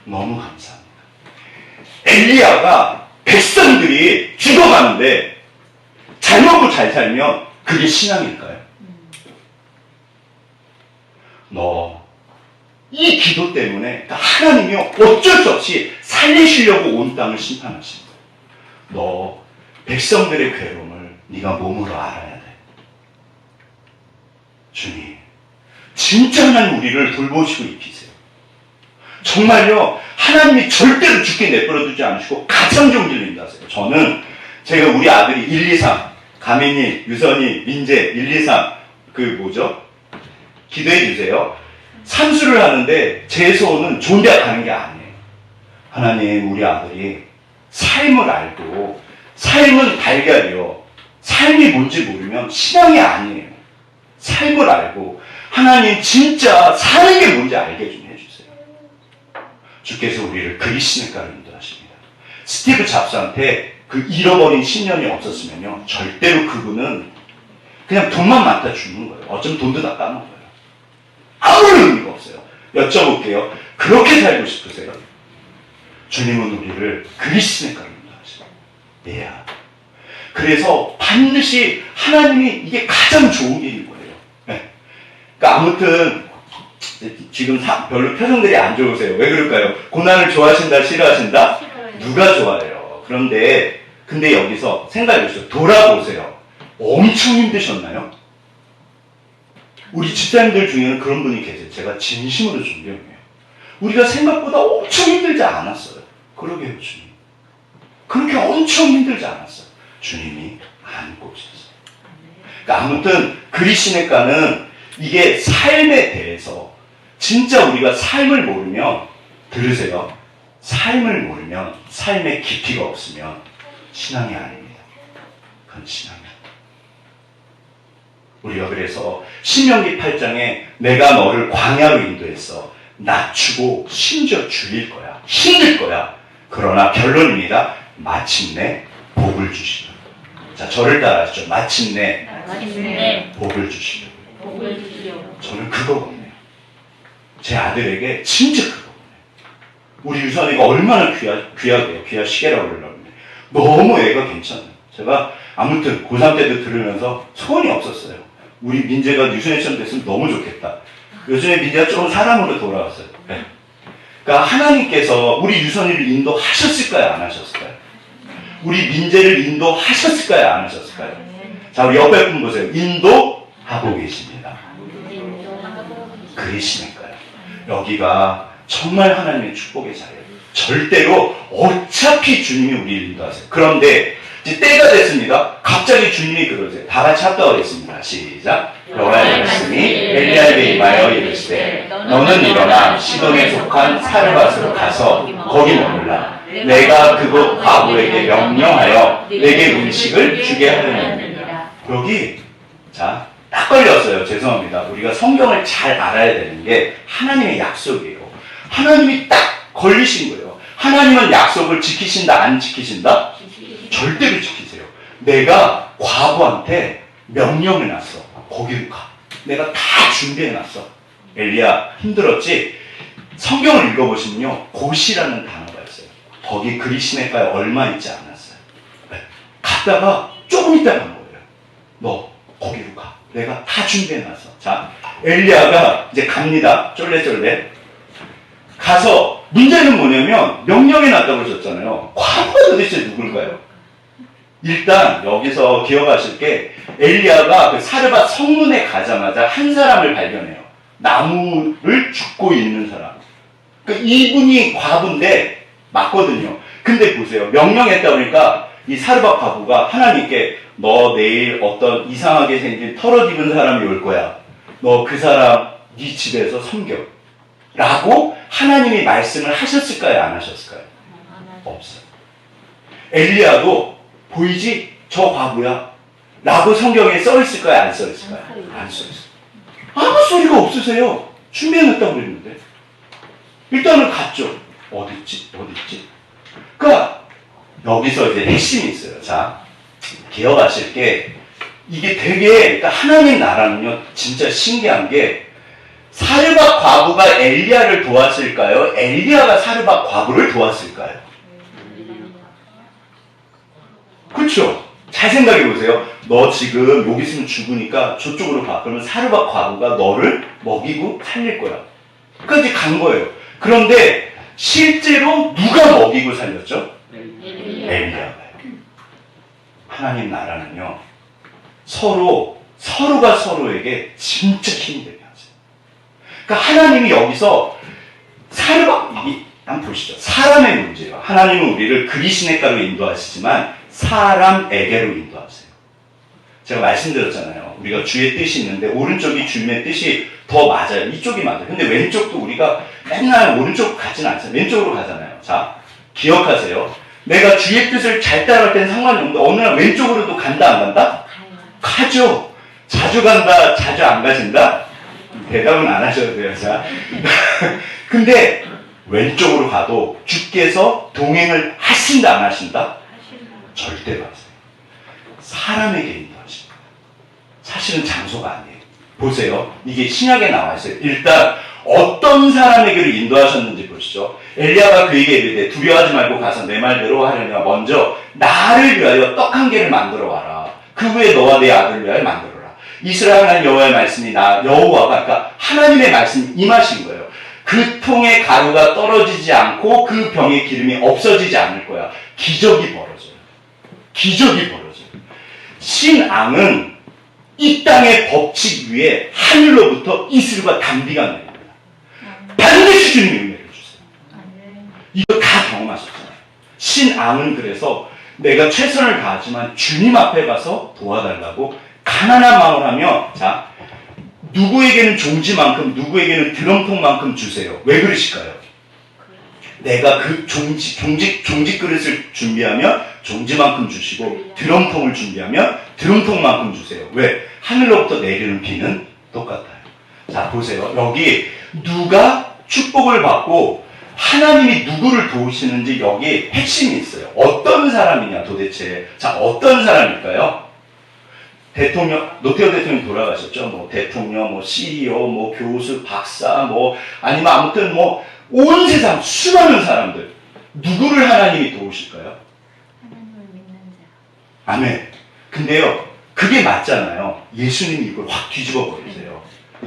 너무 감사합니다. 엘리야가 백성들이 죽어가는데 잘 먹고 잘 살면 그게 신앙일까요? 이 기도 때문에 하나님이 어쩔 수 없이 살리시려고 온 땅을 심판하십니다. 너 백성들의 괴로움을 네가 몸으로 알아야 돼. 주님, 진짜 하나님 우리를 돌보시고 입히세요. 정말요, 하나님이 절대로 죽게 내버려두지 않으시고 가장 좋은 길로 인도하세요. 저는 제가 우리 아들이 1, 2, 3, 가민이, 유선이, 민재 1, 2, 3 기도해 주세요. 산수를 하는데 제 소원은 좋은 데 가는 게 아니에요. 하나님, 우리 아들이 삶을 알고, 삶은 달걀이요, 삶이 뭔지 모르면 신앙이 아니에요. 삶을 알고 하나님 진짜 사는 게 뭔지 알게 좀 해주세요. 주께서 우리를 그리스도가로 인도하십니다. 스티브 잡스한테 그 잃어버린 10년이 없었으면요, 절대로 그분은 그냥 돈만 많다 죽는 거예요. 어쩌면 돈도 다 까먹어요. 아무런 의미가 없어요. 여쭤볼게요. 그렇게 살고 싶으세요? 주님은 우리를 그리스도가로 인도하십니다. 예. 그래서 반드시 하나님이 이게 가장 좋은 일인 거예요. 네. 그러니까 아무튼 지금 별로 표정들이 안 좋으세요. 왜 그럴까요? 고난을 좋아하신다, 싫어하신다? 누가 좋아해요? 근데 여기서 생각해보세요. 돌아보세요. 엄청 힘드셨나요? 우리 집사님들 중에는 그런 분이 계세요. 제가 진심으로 존경해요. 우리가 생각보다 엄청 힘들지 않았어요. 그러게요, 주님. 그렇게 엄청 힘들지 않았어요. 주님이 안고 오셨어요. 그러니까 아무튼 그리스도가는 이게 삶에 대해서 진짜 우리가 삶을 모르면, 들으세요. 삶을 모르면, 삶의 깊이가 없으면 신앙이 아닙니다. 그건 신앙이 아닙니다. 우리가 그래서 신명기 8장에 내가 너를 광야로 인도했어. 낮추고 심지어 죽일 거야. 힘들 거야. 그러나 결론입니다. 마침내 복을 주시라. 자, 저를 따라하시죠. 마침내 복을 주시라. 저는 그거 원해요. 제 아들에게 진짜 그거 원해요. 우리 유선이가 얼마나 귀하게요. 귀하시게라고 그러는데 너무 애가 괜찮아요. 제가 아무튼 고3 때도 들으면서 소원이 없었어요. 우리 민재가 유선이 시험 됐으면 너무 좋겠다. 요즘에 민재가 조금 사람으로 돌아왔어요. 네. 그러니까 하나님께서 우리 유선이를 인도하셨을까요? 안 하셨을까요? 우리 민재를 인도하셨을까요? 안 하셨을까요? 자, 우리 옆에 분 보세요. 인도하고 계십니다. 그러시니까요. 여기가 정말 하나님의 축복의 자리예요. 절대로 어차피 주님이 우리를 인도하세요. 그런데 이제 때가 됐습니다. 갑자기 주님이 그러세요. 다 같이 합독하겠습니다. 시작. 여호와의 말씀이 엘리야에게 임하여 이르시되 너는 일어나 시돈에 속한 사르밧으로 가서 거기 머물라. 내가 그곳 과부에게 명령하여 내게 음식을 주게 하느니라. 여기 자, 딱 걸렸어요. 죄송합니다. 우리가 성경을 잘 알아야 되는 게 하나님의 약속이에요. 하나님이 딱 걸리신 거예요. 하나님은 약속을 지키신다, 안 지키신다? 절대로 지키세요. 내가 과부한테 명령을 놨어. 거기로 가. 내가 다 준비해놨어. 엘리야 힘들었지? 성경을 읽어보시면요, 곳이라는 단어가 있어요. 거기 그리시네가에 얼마 있지 않았어요. 네. 갔다가 조금 있다 간 거예요. 너 거기로 가. 내가 다 준비해놨어. 자, 엘리야가 이제 갑니다. 쫄래쫄래 가서, 문제는 뭐냐면 명령해놨다고 그러셨잖아요. 과부가 도대체 누굴까요? 일단 여기서 기억하실 게, 엘리야가 그 사르밧 성문에 가자마자 한 사람을 발견해요. 나무를 줍고 있는 사람. 그러니까 이분이 과부인데 맞거든요. 근데 보세요. 명령했다 보니까 이 사르밧 과부가 하나님께 너 내일 어떤 이상하게 생긴 털옷 입은 사람이 올 거야. 너 그 사람 네 집에서 섬겨. 라고 하나님이 말씀을 하셨을까요? 안 하셨을까요? 없어요. 엘리야도 보이지? 저 과부야. 라고 성경에 써있을까요? 안 써있을까요? 안 써있어요. 아무 소리가 없으세요. 준비해놨다고 그랬는데. 일단은 갔죠. 어딨지? 그러니까 여기서 이제 핵심이 있어요. 자, 기억하실 게, 이게 되게, 그러니까 하나님 나라는요, 진짜 신기한 게, 사르밧 과부가 엘리야를 도왔을까요? 엘리야가 사르밧 과부를 도왔을까요? 그쵸? 잘 생각해 보세요. 너 지금 여기 있으면 죽으니까 저쪽으로 가. 그러면 사르밧 과부가 너를 먹이고 살릴 거야. 끝까지 간 거예요. 그런데 실제로 누가 먹이고 살렸죠? 엘리야가요. 하나님 나라는요, 서로가 서로에게 진짜 힘이 되게 하세요. 그러니까 하나님이 여기서 한번 보시죠. 사람의 문제예요. 하나님은 우리를 그리시네가로 인도하시지만 사람에게로 인도하세요. 제가 말씀드렸잖아요. 우리가 주의 뜻이 있는데 오른쪽이 주님의 뜻이 더 맞아요. 이쪽이 맞아요. 근데 왼쪽도 우리가 맨날 오른쪽 가지는 않잖아요. 왼쪽으로 가잖아요. 자, 기억하세요. 내가 주의 뜻을 잘 따라갈 때는 상관이 없는데 어느 날 왼쪽으로도 간다 안 간다? 가죠. 자주 간다, 자주 안 가신다? 대답은 안 하셔도 돼요. 자. 근데 왼쪽으로 가도 주께서 동행을 하신다 안 하신다? 절대로 하세요. 사람에게 인도하십니다. 사실은 장소가 아니에요. 보세요. 이게 신약에 나와 있어요. 일단 어떤 사람에게로 인도하셨는지 보시죠. 엘리야가 그에게 이르되 두려워하지 말고 가서 내 말대로 하려냐. 먼저 나를 위하여 떡 한 개를 만들어 와라. 그 후에 너와 내 아들을 위하여 만들어라. 이스라엘 하나님 여호와의 말씀이 여호와가 그러니까 하나님의 말씀이 임하신 거예요. 그 통에 가루가 떨어지지 않고 그 병의 기름이 없어지지 않을 거야. 기적이 벌어져요. 기적이 벌어져요. 신앙은 이 땅의 법칙 위에 하늘로부터 이슬과 단비가 내립니다. 반드시 주님이 은혜를 주세요. 이거 다 경험하셨잖아요. 신앙은 그래서 내가 최선을 다하지만 주님 앞에 가서 도와달라고 가난한 마음을 하며 자 누구에게는 종지만큼 누구에게는 드럼통만큼 주세요. 왜 그러실까요? 내가 그 종지 그릇을 준비하면 종지만큼 주시고 드럼통을 준비하면 드럼통만큼 주세요. 왜? 하늘로부터 내리는 비는 똑같아요. 자 보세요. 여기 누가 축복을 받고 하나님이 누구를 도우시는지 여기 핵심이 있어요. 어떤 사람이냐 도대체. 자 어떤 사람일까요? 대통령, 노태우 대통령이 돌아가셨죠. 뭐 대통령, 뭐 CEO, 뭐 교수, 박사, 뭐 아니면 아무튼 뭐 온 세상 수많은 사람들 누구를 하나님이 도우실까요? 하나님을 믿는 자. 아멘. 근데요, 그게 맞잖아요. 예수님이 이걸 확 뒤집어 버리세요.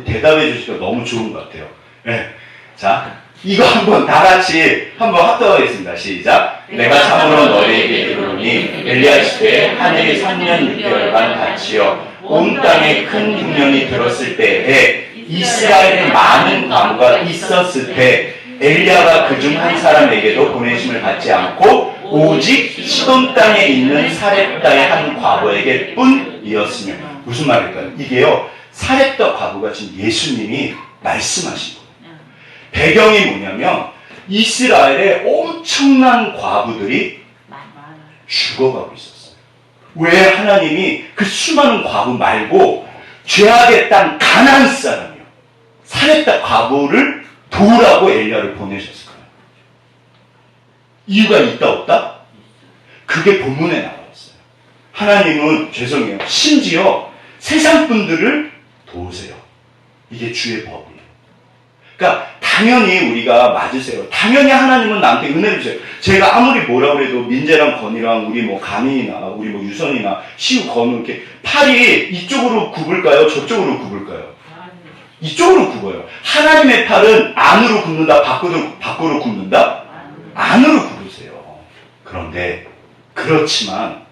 대답해 주시니까 너무 좋은 것 같아요. 네. 자, 이거 한번 다 같이 한번 합독하겠습니다. 시작. 내가 참으로 너희에게 이르노니 엘리야 시대에 하늘이 3년 6개월간 닫히어 온 땅에 큰 흉년이 들었을 때에 이스라엘에 많은 과부가 있었을 때 엘리야가 그중 한 사람에게도 보내심을 받지 않고 오직 시돈 땅에 있는 사렙다의 한 과부에게 뿐이었으며 무슨 말일까요? 이게요 사렙다 과부가 지금 예수님이 말씀하신 거예요. 배경이 뭐냐면 이스라엘에 엄청난 과부들이 죽어가고 있었어요. 왜 하나님이 그 수많은 과부 말고 죄악의 땅 가나안 사람이요 사렙다 과부를 도우라고 엘리야를 보내셨을까요? 이유가 있다 없다? 그게 본문에 나와 있어요. 하나님은 죄송해요. 심지어 세상 분들을 도우세요. 이게 주의 법이에요. 그러니까 당연히 우리가 맞으세요. 당연히 하나님은 나한테 은혜를 주세요. 제가 아무리 뭐라 그래도 민재랑 건이랑 우리 뭐 가민이나 우리 뭐 유선이나 시우 건우 이렇게 팔이 이쪽으로 굽을까요? 저쪽으로 굽을까요? 이쪽으로 굽어요. 하나님의 팔은 안으로 굽는다, 밖으로 굽는다? 안으로 굽으세요. 그런데 그렇지만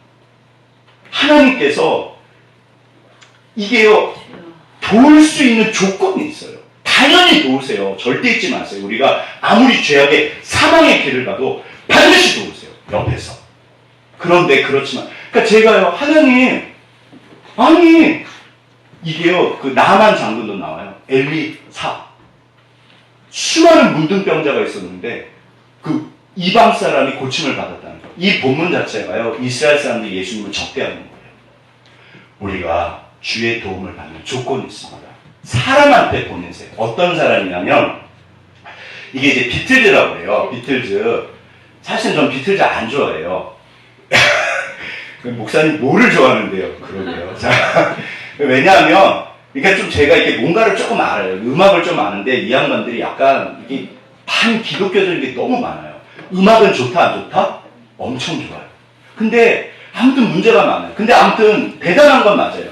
하나님께서 이게요 도울 수 있는 조건이 있어요. 당연히 도우세요. 절대 잊지 마세요. 우리가 아무리 죄악의 사망의 길을 가도 반드시 도우세요. 옆에서. 그런데 그렇지만 그러니까 제가요 하나님 아니 이게요, 그 나만 장군도 나와요. 엘리사. 수많은 문둥병자가 있었는데, 그 이방 사람이 고침을 받았다는 거예요. 이 본문 자체가요, 이스라엘 사람들이 예수님을 적대하는 거예요. 우리가 주의 도움을 받는 조건이 있습니다. 사람한테 보내세요. 어떤 사람이냐면, 이게 이제 비틀즈라고 해요. 비틀즈. 사실 전 비틀즈 안 좋아해요. 목사님 뭐를 좋아하는데요? 그러게요. 자. 왜냐하면, 그러니까 좀 제가 이렇게 뭔가를 조금 알아요. 음악을 좀 아는데 이 양반들이 약간 이게 반기독교적인 게 너무 많아요. 음악은 좋다, 안 좋다? 엄청 좋아요. 근데 아무튼 문제가 많아요. 근데 아무튼 대단한 건 맞아요.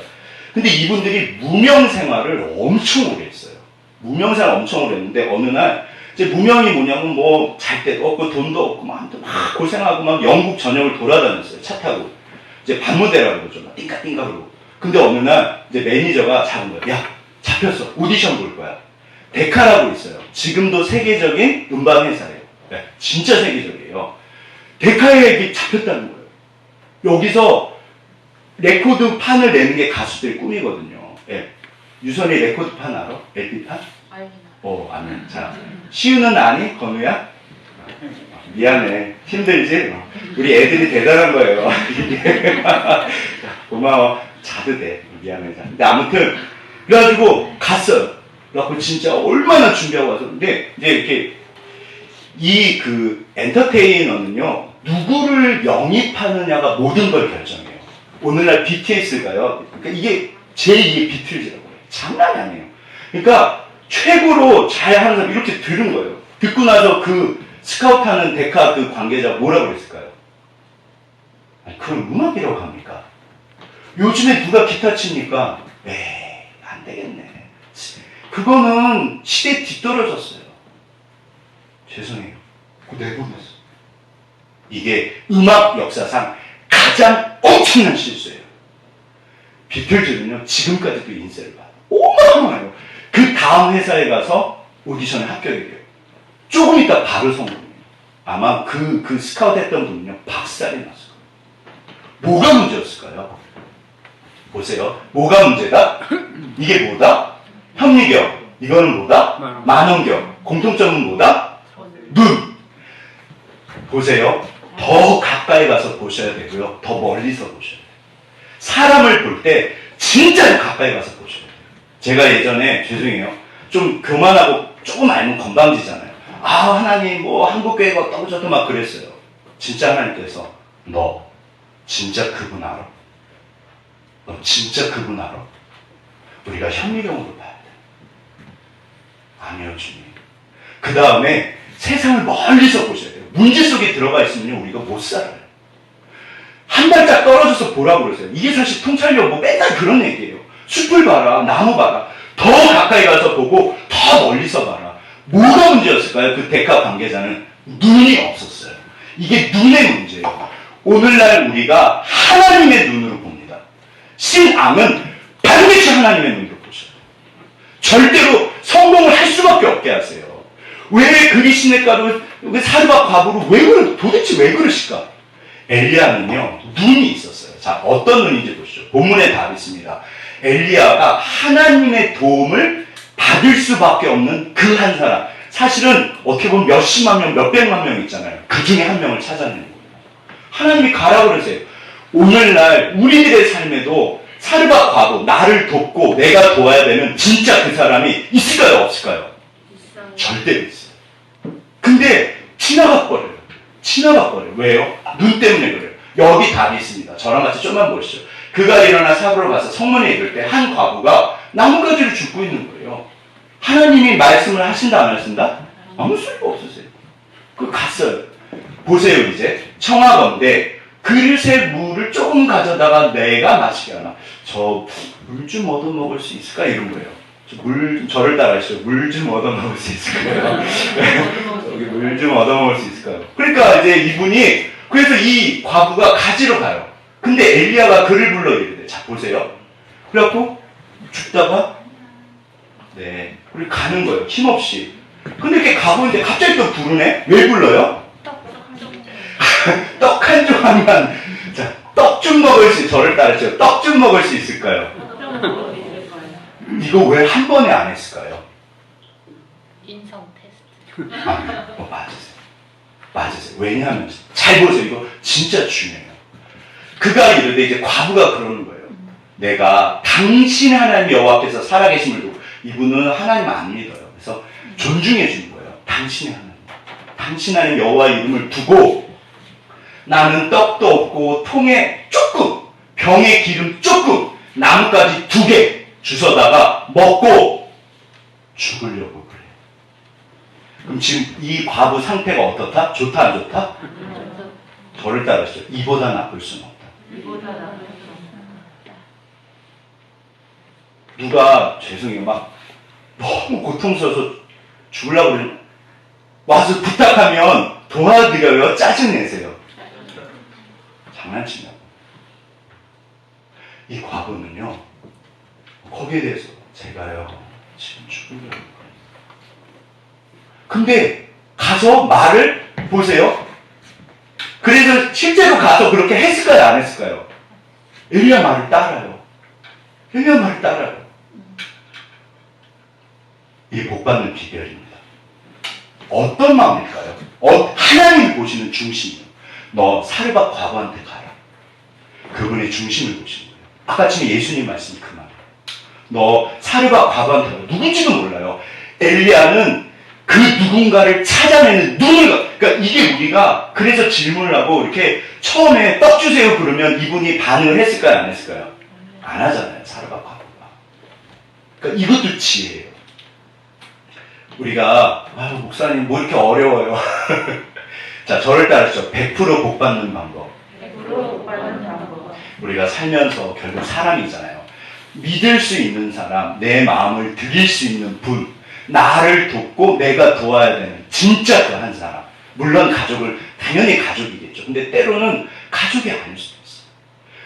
근데 이분들이 무명 생활을 엄청 오래 했어요. 무명 생활 엄청 오래 했는데 어느 날 이제 무명이 뭐냐면 뭐 잘 데도 없고 돈도 없고 막 아무튼 막 고생하고 막 영국 전역을 돌아다녔어요. 차 타고. 이제 반무대라고 그러죠. 막 띵까띵까 그러고. 근데 어느 날 이제 매니저가 잡은 거야. 야, 잡혔어. 오디션 볼 거야. 데카라고 있어요. 지금도 세계적인 음반 회사예요. 네, 진짜 세계적이에요. 데카에 이게 잡혔다는 거예요. 여기서 레코드 판을 내는 게 가수들의 꿈이거든요. 예. 유선이 레코드 판 알아? LP 판? 아니. 자, 시우는 아니? 건우야? 미안해. 힘들지? 우리 애들이 대단한 거예요. 고마워. 자도 돼. 미안해. 근데 아무튼, 그래가지고 갔어요. 그래갖고 진짜 얼마나 준비하고 와서. 근데 이제 이렇게, 엔터테이너는요, 누구를 영입하느냐가 모든 걸 결정해요. 오늘날 BTS가요, 그러니까 이게 제2의 비틀즈라고 해요. 장난이 아니에요. 그러니까 최고로 잘하는 사람 이렇게 들은 거예요. 듣고 나서 그 스카우트하는 데카 그 관계자가 뭐라고 그랬을까요? 아니, 그건 음악이라고 합니까? 요즘에 누가 기타 칩니까? 에이, 안 되겠네. 그거는 시대에 뒤떨어졌어요. 죄송해요. 그거 내보냈어. 이게 음악 역사상 가장 엄청난 실수예요. 비틀즈는요, 지금까지도 인세를 받아요. 어마어마해요. 그 다음 회사에 가서 오디션에 합격이 돼요. 조금 있다 바로 성공해요. 아마 그 스카우트 했던 분은요, 박살이 났을 거예요. 뭐가 문제였을까요? 보세요. 뭐가 문제다? 이게 뭐다? 현미경. 이거는 뭐다? 만원경. 공통점은 뭐다? 눈. 보세요. 더 가까이 가서 보셔야 되고요. 더 멀리서 보셔야 돼요. 사람을 볼 때 진짜 가까이 가서 보셔야 돼요. 제가 예전에 죄송해요. 좀 교만하고 조금 알면 건방지잖아요. 아, 하나님 뭐 한국교회가 어떻고 저떻고 막 그랬어요. 진짜 하나님께서 너 진짜 그분 알아? 너 진짜 그분 알아? 우리가 현미경으로 봐야 돼. 아니요, 주님. 그 다음에 세상을 멀리서 보셔야 돼요. 문제 속에 들어가 있으면 우리가 못 살아요. 한 발짝 떨어져서 보라고 그러세요. 이게 사실 통찰력 뭐 맨날 그런 얘기예요. 숲을 봐라, 나무 봐라. 더 가까이 가서 보고 더 멀리서 봐라. 뭐가 문제였을까요? 그 데카 관계자는 눈이 없었어요. 이게 눈의 문제예요. 오늘날 우리가 하나님의 눈으로 봅니다. 신앙은 반드시 하나님의 눈으로 보셔요. 절대로 성공을 할 수밖에 없게 하세요. 왜 그리시네가로 사르밧 과부로 도대체 왜 그러실까? 엘리야는요, 눈이 있었어요. 자, 어떤 눈인지 보시죠. 본문에 답이 있습니다. 엘리야가 하나님의 도움을 받을 수밖에 없는 그 한 사람. 사실은 어떻게 보면 몇십만 명, 몇백만 명 있잖아요. 그 중에 한 명을 찾아내는 거예요. 하나님이 가라 그러세요. 오늘날 우리들의 삶에도 사르밧 과부, 나를 돕고 내가 도와야 되는 진짜 그 사람이 있을까요? 없을까요? 절대로 있어요. 근데 지나가버려요. 왜요? 눈 때문에 그래요. 여기 답이 있습니다. 저랑 같이 좀만 보시죠. 그가 일어나 사부로 가서 성문에 이를 때 한 과부가 나뭇가지를 줍고 있는 거예요. 하나님이 말씀을 하신다 안 하신다? 아무 소리가 없으세요. 그 갔어요. 보세요. 이제 청하건대 그릇에 물을 조금 가져다가 내가 마시게 하나. 저 물 좀 얻어먹을 수 있을까? 이런 거예요. 저를 따라하시죠. 물 좀 얻어먹을 수 있을까요? 여기 물 좀 얻어먹을 수 있을까요? 그러니까 이제 이분이, 그래서 이 과부가 가지러 가요. 근데 엘리야가 그를 불러 이르되, 자, 보세요. 그래갖고, 죽다가, 네, 우리 가는 거예요. 힘없이. 근데 이렇게 가고 있는데 갑자기 또 부르네? 왜 불러요? 떡 한 조각만, 자, 떡 좀 먹을 수, 저를 따르죠. 떡 좀 먹을 수 있을까요? 이거 왜 한 번에 안 했을까요? 인성 테스트. 맞으세요. 왜냐하면, 잘 보세요. 이거 진짜 중요해요. 그가 이르되 이제 과부가 그러는 거예요. 내가 당신 하나님 여호와께서 살아계심을 두고, 이분은 하나님 안 믿어요. 그래서 존중해 주는 거예요. 당신의 하나님. 당신 하나님 여호와 이름을 두고, 나는 떡도 없고 통에 조금, 병에 기름 조금, 나뭇가지 2개 주워다가 먹고 죽으려고 그래. 그럼 지금 이 과부 상태가 어떻다? 좋다 안 좋다? 저를 따르시죠. 이보다 나쁠 수는 없다. 이보다 나은 누가 죄송해요 막 너무 고통스러워서 죽으려고 그러면 와서 부탁하면 도와드려요? 짜증내세요? 장난치냐고. 이 과거는요 거기에 대해서 제가요 지금 죽으려고 거예요. 근데 가서 말을 보세요. 그래서 실제로 가서 그렇게 했을까요? 안 했을까요? 엘리야 말을 따라요. 엘리야 말을 따라요. 이게 복받는 비결입니다. 어떤 마음일까요? 하나님이 보시는 중심이요. 너 사르밧 과거한테 가라. 그분의 중심을 보시는 거예요. 아까 지금 예수님 말씀이 그 말이에요. 너 사르밧 과거한테 가라. 누군지도 몰라요. 엘리야는 그 누군가를 찾아내는 누군가. 그러니까 이게 우리가 그래서 질문을 하고 이렇게 처음에 떡 주세요 그러면 이분이 반응을 했을까요? 안 했을까요? 안 하잖아요. 사르밧 과거가. 그러니까 이것도 지혜예요. 우리가 목사님 뭐 이렇게 어려워요. 자, 저를 따르시죠. 100% 복받는 방법. 100% 복받는 방법. 우리가 살면서 결국 사람이잖아요. 믿을 수 있는 사람, 내 마음을 드릴 수 있는 분, 나를 돕고 내가 도와야 되는 진짜 그 한 사람. 물론 가족을 당연히 가족이겠죠. 근데 때로는 가족이 아닐 수도 있어요.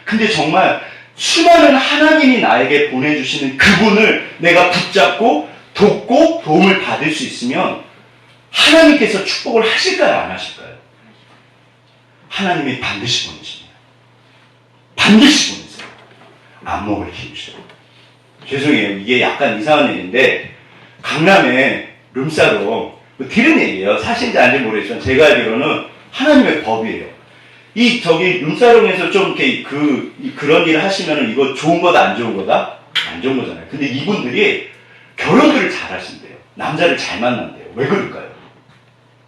근데 정말 수많은 하나님이 나에게 보내주시는 그분을 내가 붙잡고 돕고 도움을 받을 수 있으면 하나님께서 축복을 하실까요? 안 하실까요? 하나님이 반드시 보내십니다. 반드시 보내세요. 안목을 키우시고. 죄송해요. 이게 약간 이상한 얘기인데 강남에 룸사롱 들은 얘기예요. 사실인지 아닌지 모르겠지만 제가 알기로는 하나님의 법이에요. 저기 룸사롱에서 좀 이렇게 그런 일을 하시면은 이거 좋은 거다 안 좋은 거다? 안 좋은 거잖아요. 근데 이분들이 결혼들을 잘 하신대요. 남자를 잘 만난대요. 왜 그럴까요?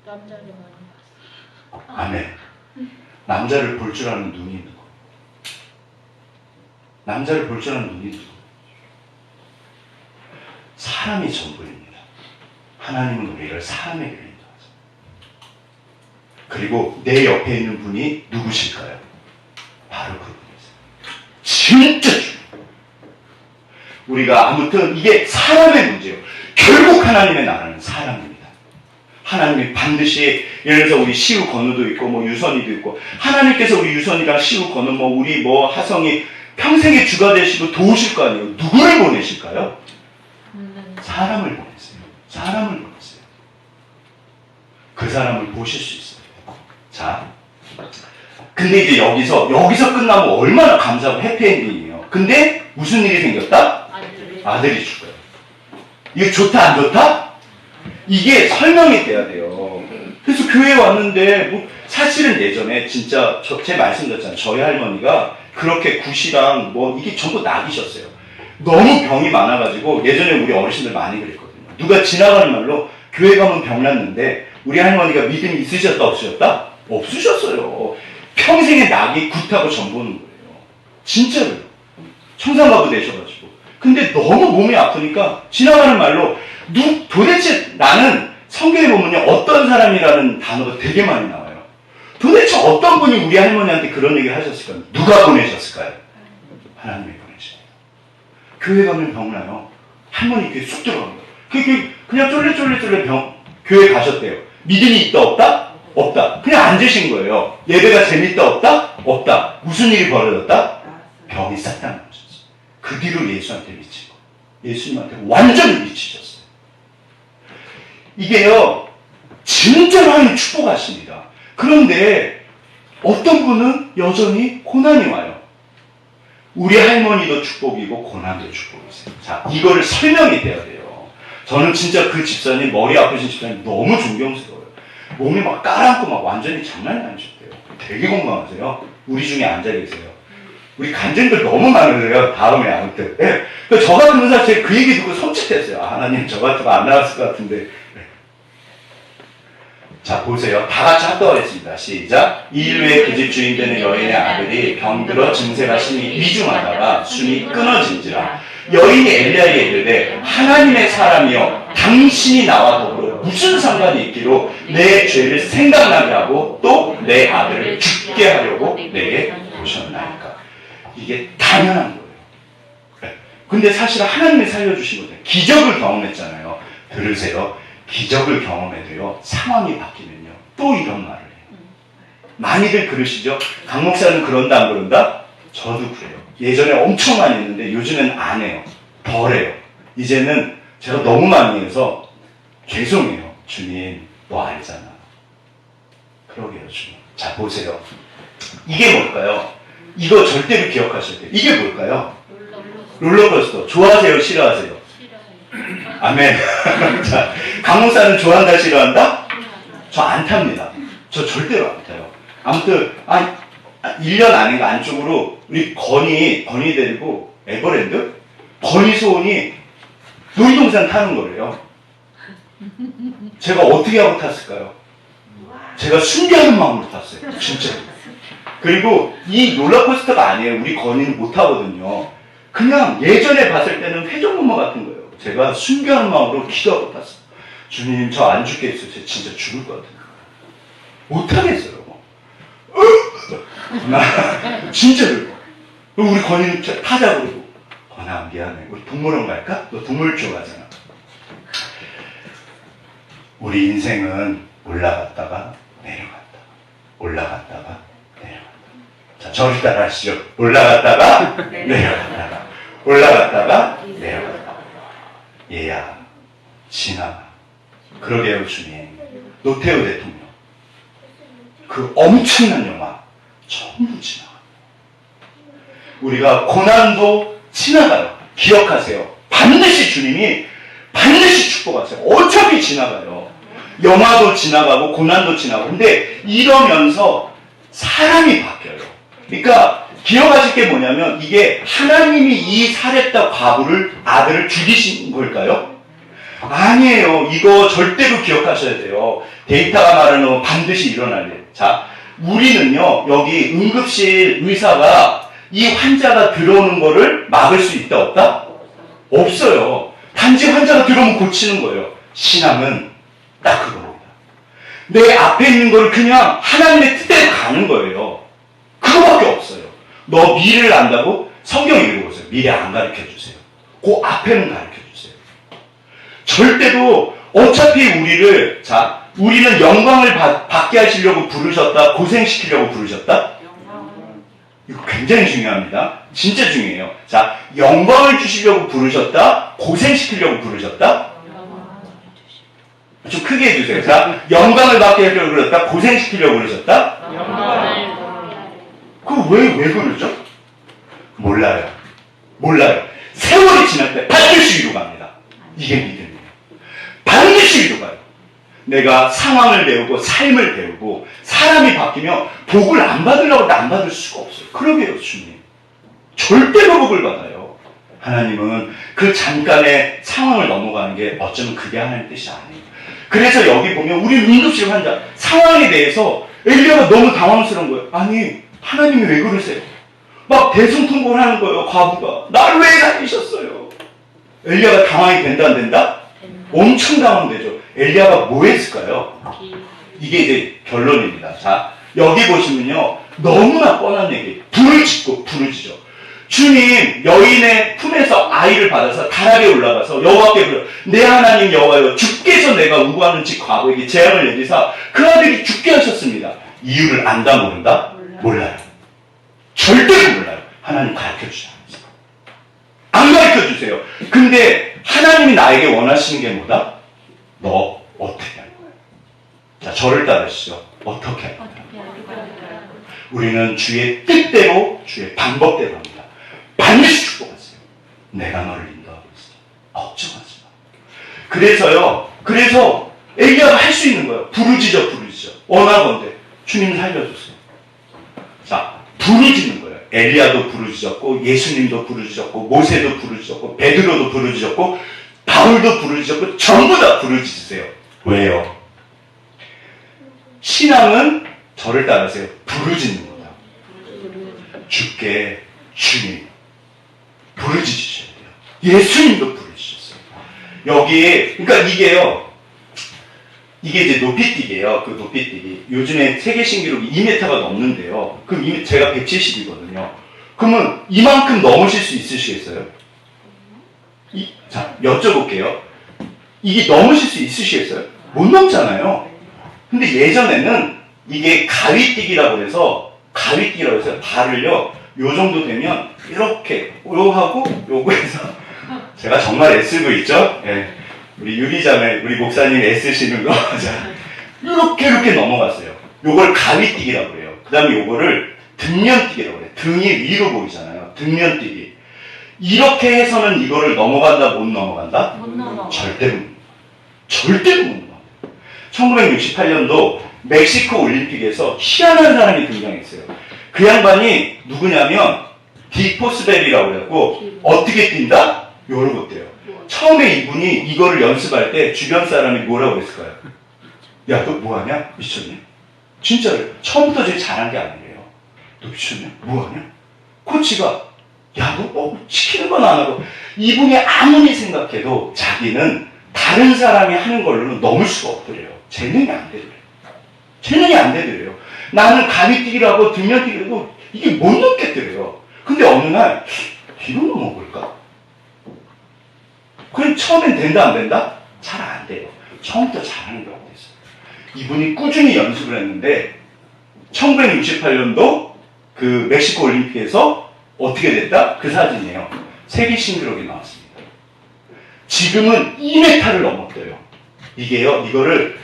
남자를 많이 봤어. 아멘. 남자를 볼 줄 아는 눈이 있는 거. 남자를 볼 줄 아는 눈이 있는 거. 사람이 전부입니다. 하나님은 우리를 사람에게 인도하죠. 그리고 내 옆에 있는 분이 누구실까요? 바로 그분이세요. 진짜 중요해요. 우리가 아무튼 이게 사람의 문제예요. 결국 하나님의 나라는 사람입니다. 하나님이 반드시 예를 들어서 우리 시우 건우도 있고 뭐 유선이도 있고 하나님께서 우리 유선이랑 시우 건우 뭐 우리 뭐 하성이 평생의 주가 되시고 도우실 거 아니에요. 누구를 보내실까요? 사람을 보내세요. 사람을 보내세요. 그 사람을 보실 수 있어요. 자, 근데 이제 여기서 끝나면 얼마나 감사하고 해피엔딩이에요. 근데 무슨 일이 생겼다? 아들이 죽어요. 이게 좋다 안 좋다? 이게 설명이 돼야 돼요. 그래서 교회에 왔는데 뭐 사실은 예전에 진짜 제 말씀드렸잖아요. 저희 할머니가 그렇게 굿이랑 뭐 이게 전부 낙이셨어요. 너무 병이 많아가지고 예전에 우리 어르신들 많이 그랬거든요. 누가 지나가는 말로 교회 가면 병 났는데 우리 할머니가 믿음이 있으셨다 없으셨다? 없으셨어요. 평생의 낙이 굿하고 전보는 거예요. 진짜로요. 청산가부 되셔가지고. 근데 너무 몸이 아프니까 지나가는 말로 도대체 나는 성경에 보면요 어떤 사람이라는 단어가 되게 많이 나와요. 도대체 어떤 분이 우리 할머니한테 그런 얘기를 하셨을까요? 누가 보내셨을까요? 하나님이 보내십니다. 교회 가면 병나요. 할머니 귀에 쑥 들어갑니다. 그냥 쫄래쫄래 교회 가셨대요. 믿음이 있다 없다? 없다. 그냥 앉으신 거예요. 예배가 재밌다 없다? 없다. 무슨 일이 벌어졌다? 병이 싹 다 나오셨어요. 그 뒤로 예수한테 미치고 예수님한테 완전히 미치셨어요. 이게요 진짜로 하나님 축복하십니다. 그런데 어떤 분은 여전히 고난이 와요. 우리 할머니도 축복이고 고난도 축복이세요. 자, 이거를 설명이 돼야 돼요. 저는 진짜 그 집사님, 머리 아프신 집사님 너무 존경스러워요. 몸이 막 깔아앉고 막 완전히 장난이 아니셨대요. 되게 건강하세요. 우리 중에 앉아 계세요. 우리 간증들 너무 많으세요. 다음에 아무튼. 네. 저 같은 의사 그 얘기 듣고 섬찟했어요. 아, 하나님 저 같은 거 안 나왔을 것 같은데. 네. 자, 보세요. 다 같이 합독하겠습니다. 시작. 이 일 후에 그 집 주인 되는 여인의 아들이 병들어 증세가 심히 위중하다가 숨이 끊어진지라. 여인이 엘리야에게 이르되 하나님의 사람이여 당신이 나와 더불어 무슨 상관이 있기로 내 죄를 생각나게 하고 또 내 아들을 죽게 하려고 내게 오셨나이까. 이게 당연한 거예요. 근데 사실 하나님이 살려주신 거예요. 기적을 경험했잖아요. 들으세요. 기적을 경험해도요, 상황이 바뀌면요, 또 이런 말을 해요. 많이들 그러시죠? 강 목사는 그런다, 안 그런다? 저도 그래요. 예전에 엄청 많이 했는데 요즘엔 안 해요. 덜 해요. 이제는 제가 너무 많이 해서 죄송해요. 주님, 너 알잖아. 그러게요, 주님. 자, 보세요. 이게 뭘까요? 이거 절대로 기억하셔야 돼요. 이게 뭘까요? 롤러코스터. 좋아하세요? 싫어하세요? 싫어요. 아멘. 자, 강 목사는 좋아한다, 싫어한다? 저 안 탑니다. 저 절대로 안 타요. 아무튼, 1년 안인가 안쪽으로 우리 건이 데리고 에버랜드? 건이 소원이 놀이동산 타는 거래요. 제가 어떻게 하고 탔을까요? 제가 순교하는 마음으로 탔어요. 진짜. 그리고 이 롤러코스터가 아니에요. 우리 건이는 못 타거든요. 그냥 예전에 봤을 때는 회전목마 같은 거예요. 제가 순교하는 마음으로 기도하고 탔어요. 주님, 저 안 죽겠어요. 제가 진짜 죽을 것 같아요. 못 하겠어요. 진짜로. 우리 건이는 타자고 그러고, 건아, 미안해. 우리 동물원 갈까? 너 동물 좋아하잖아. 우리 인생은 올라갔다가 내려갔다. 올라갔다가 내려갔다. 자, 저를 따라 하시죠. 올라갔다가 내려갔다가. 올라갔다가 내려갔다가. 얘야, 지나가. 그러게요, 주님. 노태우 대통령. 그 엄청난 영화 전부 지나가. 우리가 고난도 지나가요. 기억하세요. 반드시 주님이 반드시 축복하세요. 어차피 지나가요. 영화도 지나가고 고난도 지나가고. 근데 이러면서 사람이 바뀌어요. 그러니까 기억하실 게 뭐냐면 이게 하나님이 이 사렙다 과부를 아들을 죽이신 걸까요? 아니에요. 이거 절대로 기억하셔야 돼요. 데이터가 말하는 반드시 일어날 일. 자, 우리는요, 여기 응급실 의사가 이 환자가 들어오는 거를 막을 수 있다, 없다? 없어요. 단지 환자가 들어오면 고치는 거예요. 신앙은 딱 그겁니다. 내 앞에 있는 걸 그냥 하나님의 뜻대로 가는 거예요. 그거밖에 없어요. 너 미래를 안다고? 성경 읽어보세요. 미래 안 가르쳐 주세요. 그 앞에는 가르쳐 주세요. 절대로 어차피 우리는 영광을 받게 하시려고 부르셨다, 고생시키려고 부르셨다? 이거 굉장히 중요합니다. 진짜 중요해요. 자, 영광을 주시려고 부르셨다, 고생시키려고 부르셨다? 좀 크게 해주세요. 자, 영광을 받게 하려고 부르셨다, 고생시키려고 부르셨다? 왜 그러죠? 몰라요. 세월이 지날 때 반드시 위로 갑니다. 이게 믿음이에요. 반드시 위로 가요. 내가 상황을 배우고 삶을 배우고 사람이 바뀌면 복을 안 받으려고 해도 안 받을 수가 없어요. 그러게요, 주님. 절대로 복을 받아요. 하나님은 그 잠깐의 상황을 넘어가는 게 어쩌면 그게 하나님의 뜻이 아니에요. 그래서 여기 보면 우리 응급실 환자 상황에 대해서 엘리야가 너무 당황스러운 거예요. 아니, 하나님이 왜 그러세요? 막 대승통곡을 하는 거예요, 과부가. 나를 왜 살리셨어요? 엘리야가 당황이 된다, 안 된다? 엄청 당황되죠. 엘리야가 뭐 했을까요? 이게 이제 결론입니다. 자, 여기 보시면요, 너무나 뻔한 얘기. 불을 짓고 부르짖어. 주님, 여인의 품에서 아이를 받아서 다락에 올라가서 여호와께 부르. 내 하나님 여호와여, 주께서 내가 우구하는 집 과부에게 재앙을 내리사 그 아들이 죽게 하셨습니다. 이유를 안다, 모른다? 몰라요. 절대로 몰라요. 하나님 가르쳐주지 않으세요. 안 가르쳐주세요. 근데 하나님이 나에게 원하시는 게 뭐다? 너 어떻게 할 거야? 자, 저를 따르시죠. 어떻게 할 거야? 우리는 주의 뜻대로, 주의 방법대로 합니다. 반드시 축복하세요. 내가 너를 인도하고 있어. 걱정하지 마. 그래서 엘리야가 할 수 있는 거예요. 부르짖어. 원하건대 주님 살려주세요. 자, 부르짖는 거예요. 엘리야도 부르짖었고, 예수님도 부르짖었고, 모세도 부르짖었고, 베드로도 부르짖었고, 바울도 부르짖었고, 전부 다 부르짖으세요. 왜요? 신앙은 저를 따르세요. 부르짖는 거다. 주께 주님 부르짖으셔야 돼요. 예수님도 부르짖으셨어요. 여기에, 그러니까 이게요, 이게 이제 높이뛰기예요. 그 높이뛰기. 요즘에 세계 신기록이 2m가 넘는데요. 그럼 제가 170이거든요. 그러면 이만큼 넘으실 수 있으시겠어요? 자, 여쭤볼게요. 이게 넘으실 수 있으시겠어요? 못 넘잖아요. 근데 예전에는 이게 가위뛰기라고 해서 발을요, 요 정도 되면 이렇게 요 하고 요거 해서 제가 정말 애쓰고 있죠? 예. 우리 유리자매, 우리 목사님 애쓰시는 거. 자, 이렇게 넘어갔어요. 요걸 가위뛰기라고 해요. 그 다음에 요거를 등면뛰기라고 해요. 등이 위로 보이잖아요. 등면뛰기. 이렇게 해서는 이거를 넘어간다, 못 넘어간다? 못 넘어. 절대로 못 넘어간다. 1968년도 멕시코 올림픽에서 희한한 사람이 등장했어요. 그 양반이 누구냐면 디포스벨이라고 해갖고 어떻게 뛴다? 요러고 뛰어요. 처음에 이분이 이거를 연습할 때 주변 사람이 뭐라고 했을까요? 야, 너 뭐하냐? 미쳤냐? 진짜로 처음부터 제일 잘한 게 아니래요. 너 미쳤냐? 뭐하냐? 코치가 야, 너 시키는 건 안 하고. 이분이 아무리 생각해도 자기는 다른 사람이 하는 걸로는 넘을 수가 없더래요. 재능이 안 되더래요. 나는 가위뛰기라고 등면뛰기라도 이게 못 넘겠더래요. 근데 어느 날 뒤로 넘어볼까? 그럼 처음엔 된다 안 된다? 잘 안 돼요. 처음부터 잘하는 경우가 있어요. 이분이 꾸준히 연습을 했는데 1968년도 그 멕시코 올림픽에서 어떻게 됐다? 그 사진이에요. 세계 신기록이 나왔습니다. 지금은 2m를 넘었대요. 이게요, 이거를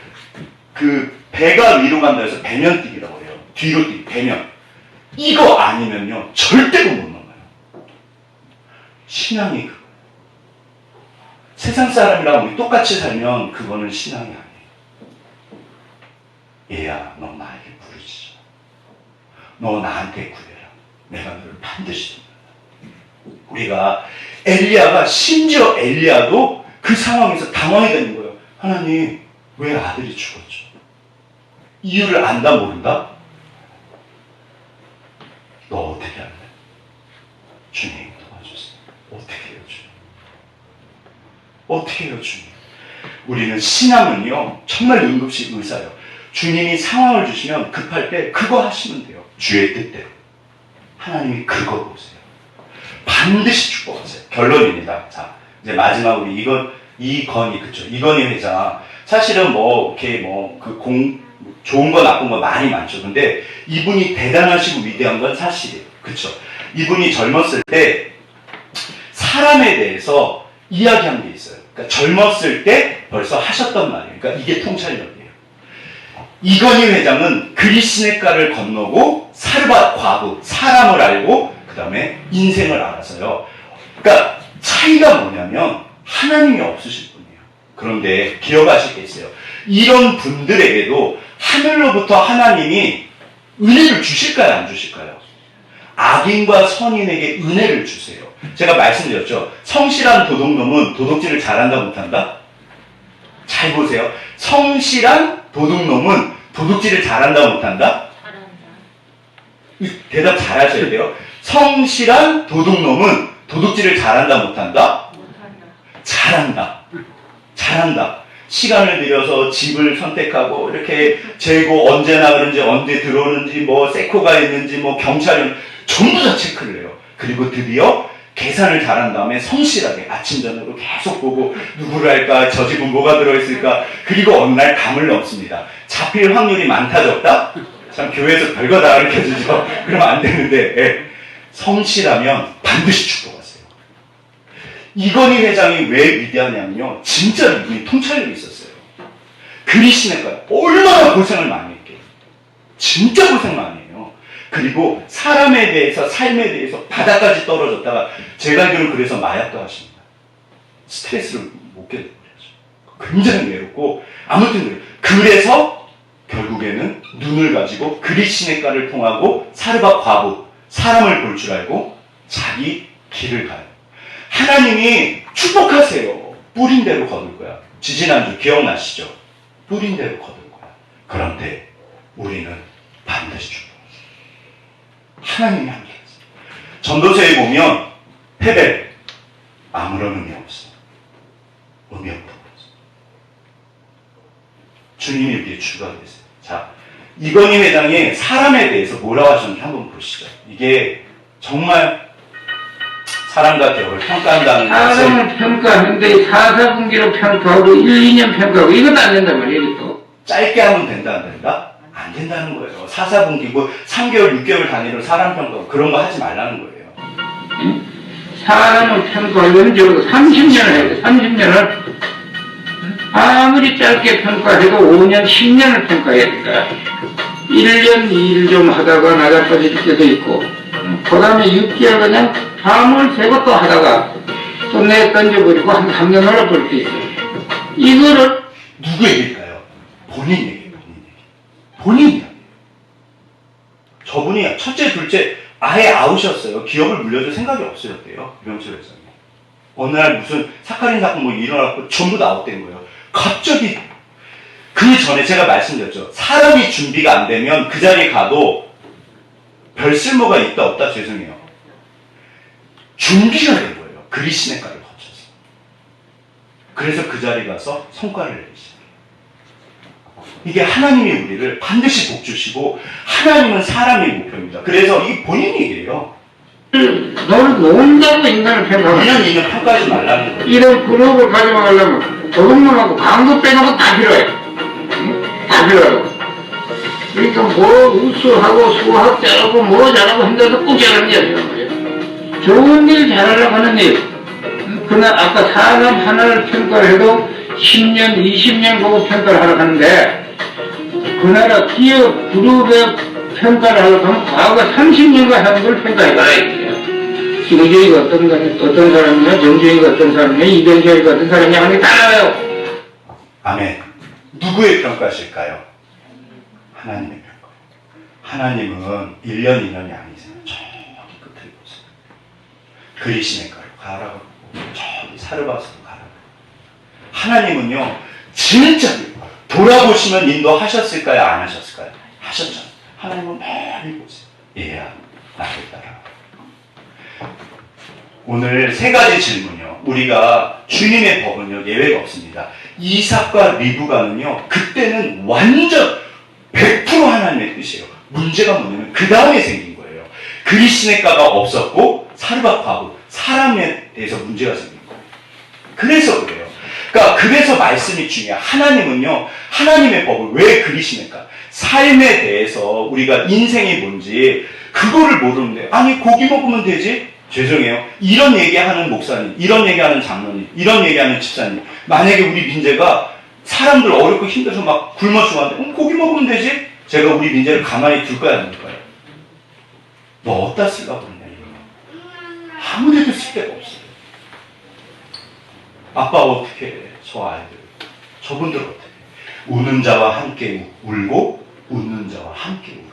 그 배가 위로 간다 해서 배면뛰기라고 해요. 뒤로 뛰기, 배면. 이거 아니면요, 절대로 못 넘어요. 신앙이 그거예요. 세상 사람이랑 우리 똑같이 살면 그거는 신앙이 아니에요. 얘야, 너 나에게 부르짖어. 너 나한테 구해라. 내가 너를 반드시 돕는다. 우리가 심지어 엘리야도 그 상황에서 당황이 되는 거예요. 하나님, 왜 아들이 죽었죠? 이유를 안다 모른다? 너 어떻게 할래? 주님 도와주세요. 어떻게 해요, 주님? 어떻게 해요, 주님? 우리는 신앙은요, 정말 응급시 의사예요. 주님이 상황을 주시면 급할 때 그거 하시면 돼요. 주의 뜻대로. 하나님이 그거 보세요. 반드시 축복하세요. 결론입니다. 자, 이제 마지막으로 이건희, 그쵸. 이건희 회장. 사실은 좋은 거 나쁜 거 많이 많죠. 근데 이분이 대단하시고 위대한 건 사실이에요. 그쵸. 이분이 젊었을 때 사람에 대해서 이야기한 게 있어요. 그러니까 젊었을 때 벌써 하셨던 말이에요. 그러니까 이게 통찰력이에요. 이건희 회장은 그리시네가를 건너고 사르밧 과부, 사람을 알고 그 다음에 인생을 알아서요. 그러니까 차이가 뭐냐면 하나님이 없으실 분이에요. 그런데 기억하실 게 있어요. 이런 분들에게도 하늘로부터 하나님이 은혜를 주실까요? 안 주실까요? 악인과 선인에게 은혜를 주세요. 제가 말씀드렸죠. 성실한 도둑놈은 도둑질을 잘한다 못한다? 잘 보세요. 성실한 도둑놈은 도둑질을 잘한다 못한다? 잘한다. 대답 잘하셔야 돼요. 성실한 도둑놈은 도둑질을 잘한다 못한다? 못한다. 잘한다. 시간을 들여서 집을 선택하고 이렇게 재고 언제 나가는지 언제 들어오는지 뭐 세코가 있는지 뭐 경찰은 전부 다 체크를 해요. 그리고 드디어 계산을 잘한 다음에 성실하게 아침 저녁으로 계속 보고 누구를 할까, 저 집은 뭐가 들어있을까. 그리고 어느 날 감을 넘습니다. 잡힐 확률이 많다 적다? 참 교회에서 별거 다 가르쳐주죠. 그러면 안 되는데, 예. 성실하면 반드시 축복하세요. 이건희 회장이 왜 위대하냐면요, 진짜 이분이 통찰력이 있었어요. 그리시네가 얼마나 고생을 많이 했게요. 진짜 고생 많이 해요. 그리고 사람에 대해서, 삶에 대해서 바닥까지 떨어졌다가 제가 알기로는 그래서 마약도 하십니다. 스트레스를 못 견뎌요. 굉장히 외롭고 아무튼 그래요. 그래서 결국에는 눈을 가지고 그리시네가를 통하고 사르밧 과부, 사람을 볼 줄 알고 자기 길을 가요. 하나님이 축복하세요. 뿌린 대로 거둘 거야. 지지난주 기억나시죠? 뿌린 대로 거둘 거야. 그런데 우리는 반드시 축복하세요. 하나님이 함께하세요. 전도서에 보면 헤벨 아무런 의미 없어. 의미 없다고 그랬어. 주님이 우리의 주가 되세요. 자, 이건희 회장이 사람에 대해서 뭐라고 하셨는지 한번 보시죠. 이게 정말 사람과 기업을 평가한다는 것을 사람을 평가하는데 사사분기로 평가하고 1, 2년 평가하고 이것도 안 된단 말이에요. 이것도. 짧게 하면 된다 안 된다? 안 된다는 거예요. 사사분기 뭐 3개월, 6개월 단위로 사람 평가하고 그런 거 하지 말라는 거예요. 사람을 평가하려면 적어도 30년을 해야 돼. 30년을 아무리 짧게 평가해도 5년, 10년을 평가해야 될까. 1년, 2일 좀 하다가 나자빠질 때도 있고, 그 다음에 6개월 그냥 밤을 새고 또 하다가 또 내 던져버리고 한 3년 흘러버릴 때 있어요. 이거를 누구 얘기일까요? 본인 얘기예요. 본인 얘기. 저분이 첫째, 둘째 아예 아웃이었어요. 기업을 물려줄 생각이 없으셨대요. 유병철 회장님. 어느 날 무슨 사카린 사건 뭐 일어났고 전부 다 아웃된 거예요. 갑자기 그 전에 제가 말씀드렸죠. 사람이 준비가 안 되면 그 자리에 가도 별 쓸모가 있다 없다 죄송해요. 준비가 된 거예요. 그리스네가를 거쳐서. 그래서 그 자리에 가서 성과를 내리시죠. 이게 하나님이 우리를 반드시 복 주시고 하나님은 사람의 목표입니다. 그래서 이게 본인 얘기예요. 너를 논다고 인간을 평가하면 2년, 2년 평가하지 말라는 거예요. 이런 그룹을 가져가려면 도둑놈하고 광고 빼놓고 다 필요해. 응? 다 필요하고. 그러니까 뭐 우수하고 수학 잘하고 뭐 잘하고 힘들어서 꼭 잘하는 게 아니란 말이야. 좋은 일 잘하려고 하는 일. 응? 그날 아까 사람 하나를 평가를 해도 10년, 20년 보고 평가를 하려고 하는데 그 나라 기업 그룹의 평가를 하려고 하면 과거 30년간 한 걸 평가해봐라 이거야. 김우정이가 어떤 사람이냐, 정주영이가 어떤 사람이냐, 이병철이가 어떤 사람이냐 하는 게 다 나와요. 아멘. 누구의 평가실까요? 하나님의 평가. 하나님은 1년, 2년이 아니세요. 저기 끝을 보세요. 그리시네가로 가라고 저기 사르바스로 가라고. 하나님은요, 진짜 돌아보시면 인도하셨을까요? 안 하셨을까요? 하셨잖아요. 하나님은 멀리 보세요. 얘야, 나를 따라. 오늘 세 가지 질문이요. 우리가 주님의 법은요, 예외가 없습니다. 이삭과 리브가는요, 그때는 완전 100% 하나님의 뜻이에요. 문제가 뭐냐면 그 다음에 생긴 거예요. 그리시네가가 없었고 사르밧하고 사람에 대해서 문제가 생긴 거예요. 그래서 그래요. 그러니까 그래서 말씀이 중요해요. 하나님은요, 하나님의 법을 왜 그리시네가? 삶에 대해서 우리가 인생이 뭔지 그거를 모르는데 아니 고기 먹으면 되지? 죄송해요. 이런 얘기하는 목사님, 이런 얘기하는 장로님, 이런 얘기하는 집사님, 만약에 우리 민재가 사람들 어렵고 힘들어서 막 굶어 죽었는데 고기 먹으면 되지? 제가 우리 민재를 가만히 둘까요, 안 둘까요? 너 어디다 쓰려고 그러냐 이거. 아무데도 쓸 데가 없어요. 아빠 어떻게 해? 저 아이들, 저분들 어떻게 해? 우는 자와 함께 울고 웃는 자와 함께 울어라.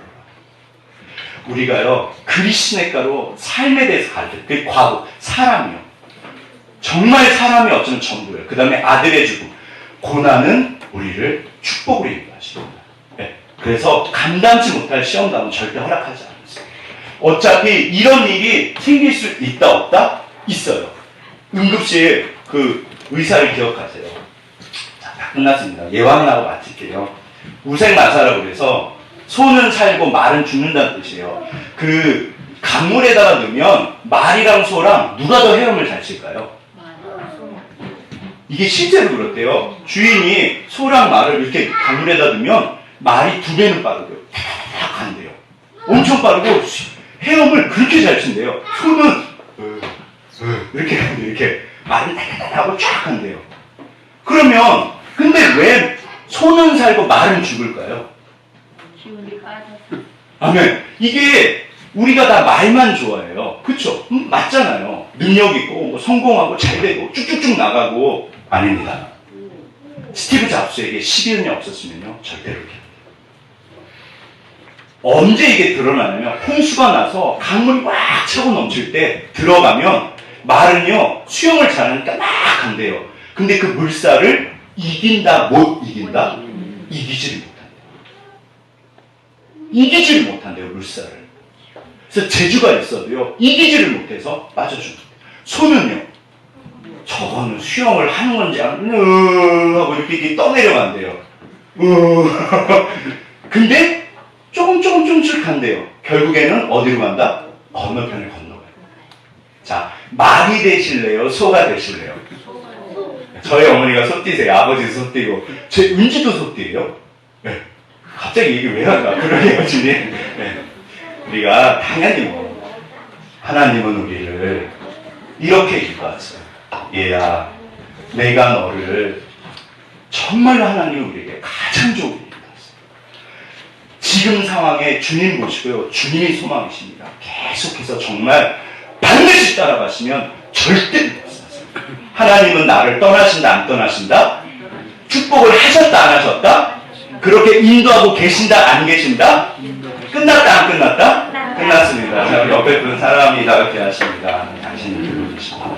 우리가요, 그리시네가로 삶에 대해서 가르쳐요. 그 과거, 사람이요. 정말 사람이 어쩌면 전부예요. 그 다음에 아들의 죽음. 고난은 우리를 축복으로 인도하십니다. 네. 그래서 감당치 못할 시험담은 절대 허락하지 않았어요. 어차피 이런 일이 생길 수 있다, 없다? 있어요. 응급실 그 의사를 기억하세요. 자, 다 끝났습니다. 예왕나고 마칠게요. 우생마사라고 그래서 소는 살고 말은 죽는다는 뜻이에요. 그 강물에다가 넣으면 말이랑 소랑 누가 더 헤엄을 잘 칠까요? 이게 실제로 그렇대요. 주인이 소랑 말을 이렇게 강물에다 넣으면 말이 2배는 빠르대요. 탁 간대요. 엄청 빠르고 헤엄을 그렇게 잘 친대요. 소는 이렇게 하는데 이렇게 말을 타타타 하고 쫙 한대요. 그러면 근데 왜 소는 살고 말은 죽을까요? 기운이 빠져서. 아멘. 이게 우리가 다 말만 좋아해요. 그쵸? 맞잖아요. 능력 있고 뭐 성공하고 잘 되고 쭉쭉쭉 나가고 아닙니다. 스티브 잡스에게 11년이 없었으면요 절대로 이렇게 언제 이게 드러나냐면 홍수가 나서 강물이 꽉 차고 넘칠 때 들어가면 말은요 수영을 잘하니까 막 간대요. 근데 그 물살을 이긴다 못 이긴다? 이기지를 못한대요. 이기지를 못한대요 물살을. 그래서 재주가 있어도요 이기지를 못해서 빠져줍니다. 소는요 저거는 수영을 하는 건지 하고 이렇게 떠내려간대요. 근데 조금씩 간대요. 결국에는 어디로 간다? 건너편을 건너가요. 자, 말이 되실래요? 소가 되실래요? 저희 어머니가 소띠세요. 아버지 소띠고 제 은지도 소띠예요. 네. 갑자기 얘기 왜 할까? 그러네요, 주님. 네. 우리가 당연히 하나님은 우리를 이렇게 인도하세요. 얘야, 내가 너를 정말로 하나님은 우리에게 가장 좋은 인도하세요. 지금 상황에 주님 보시고요. 주님이 소망이십니다. 계속해서 정말 반드시 따라가시면 절대 못 벗어나세요. 하나님은 나를 떠나신다, 안 떠나신다? 축복을 하셨다, 안 하셨다? 그렇게 인도하고 계신다, 안 계신다? 끝났다, 안 끝났다? 끝났습니다. 자, 우리 옆에 분 사람이 다 이렇게 하십니다. 당신이 들고 계십니다.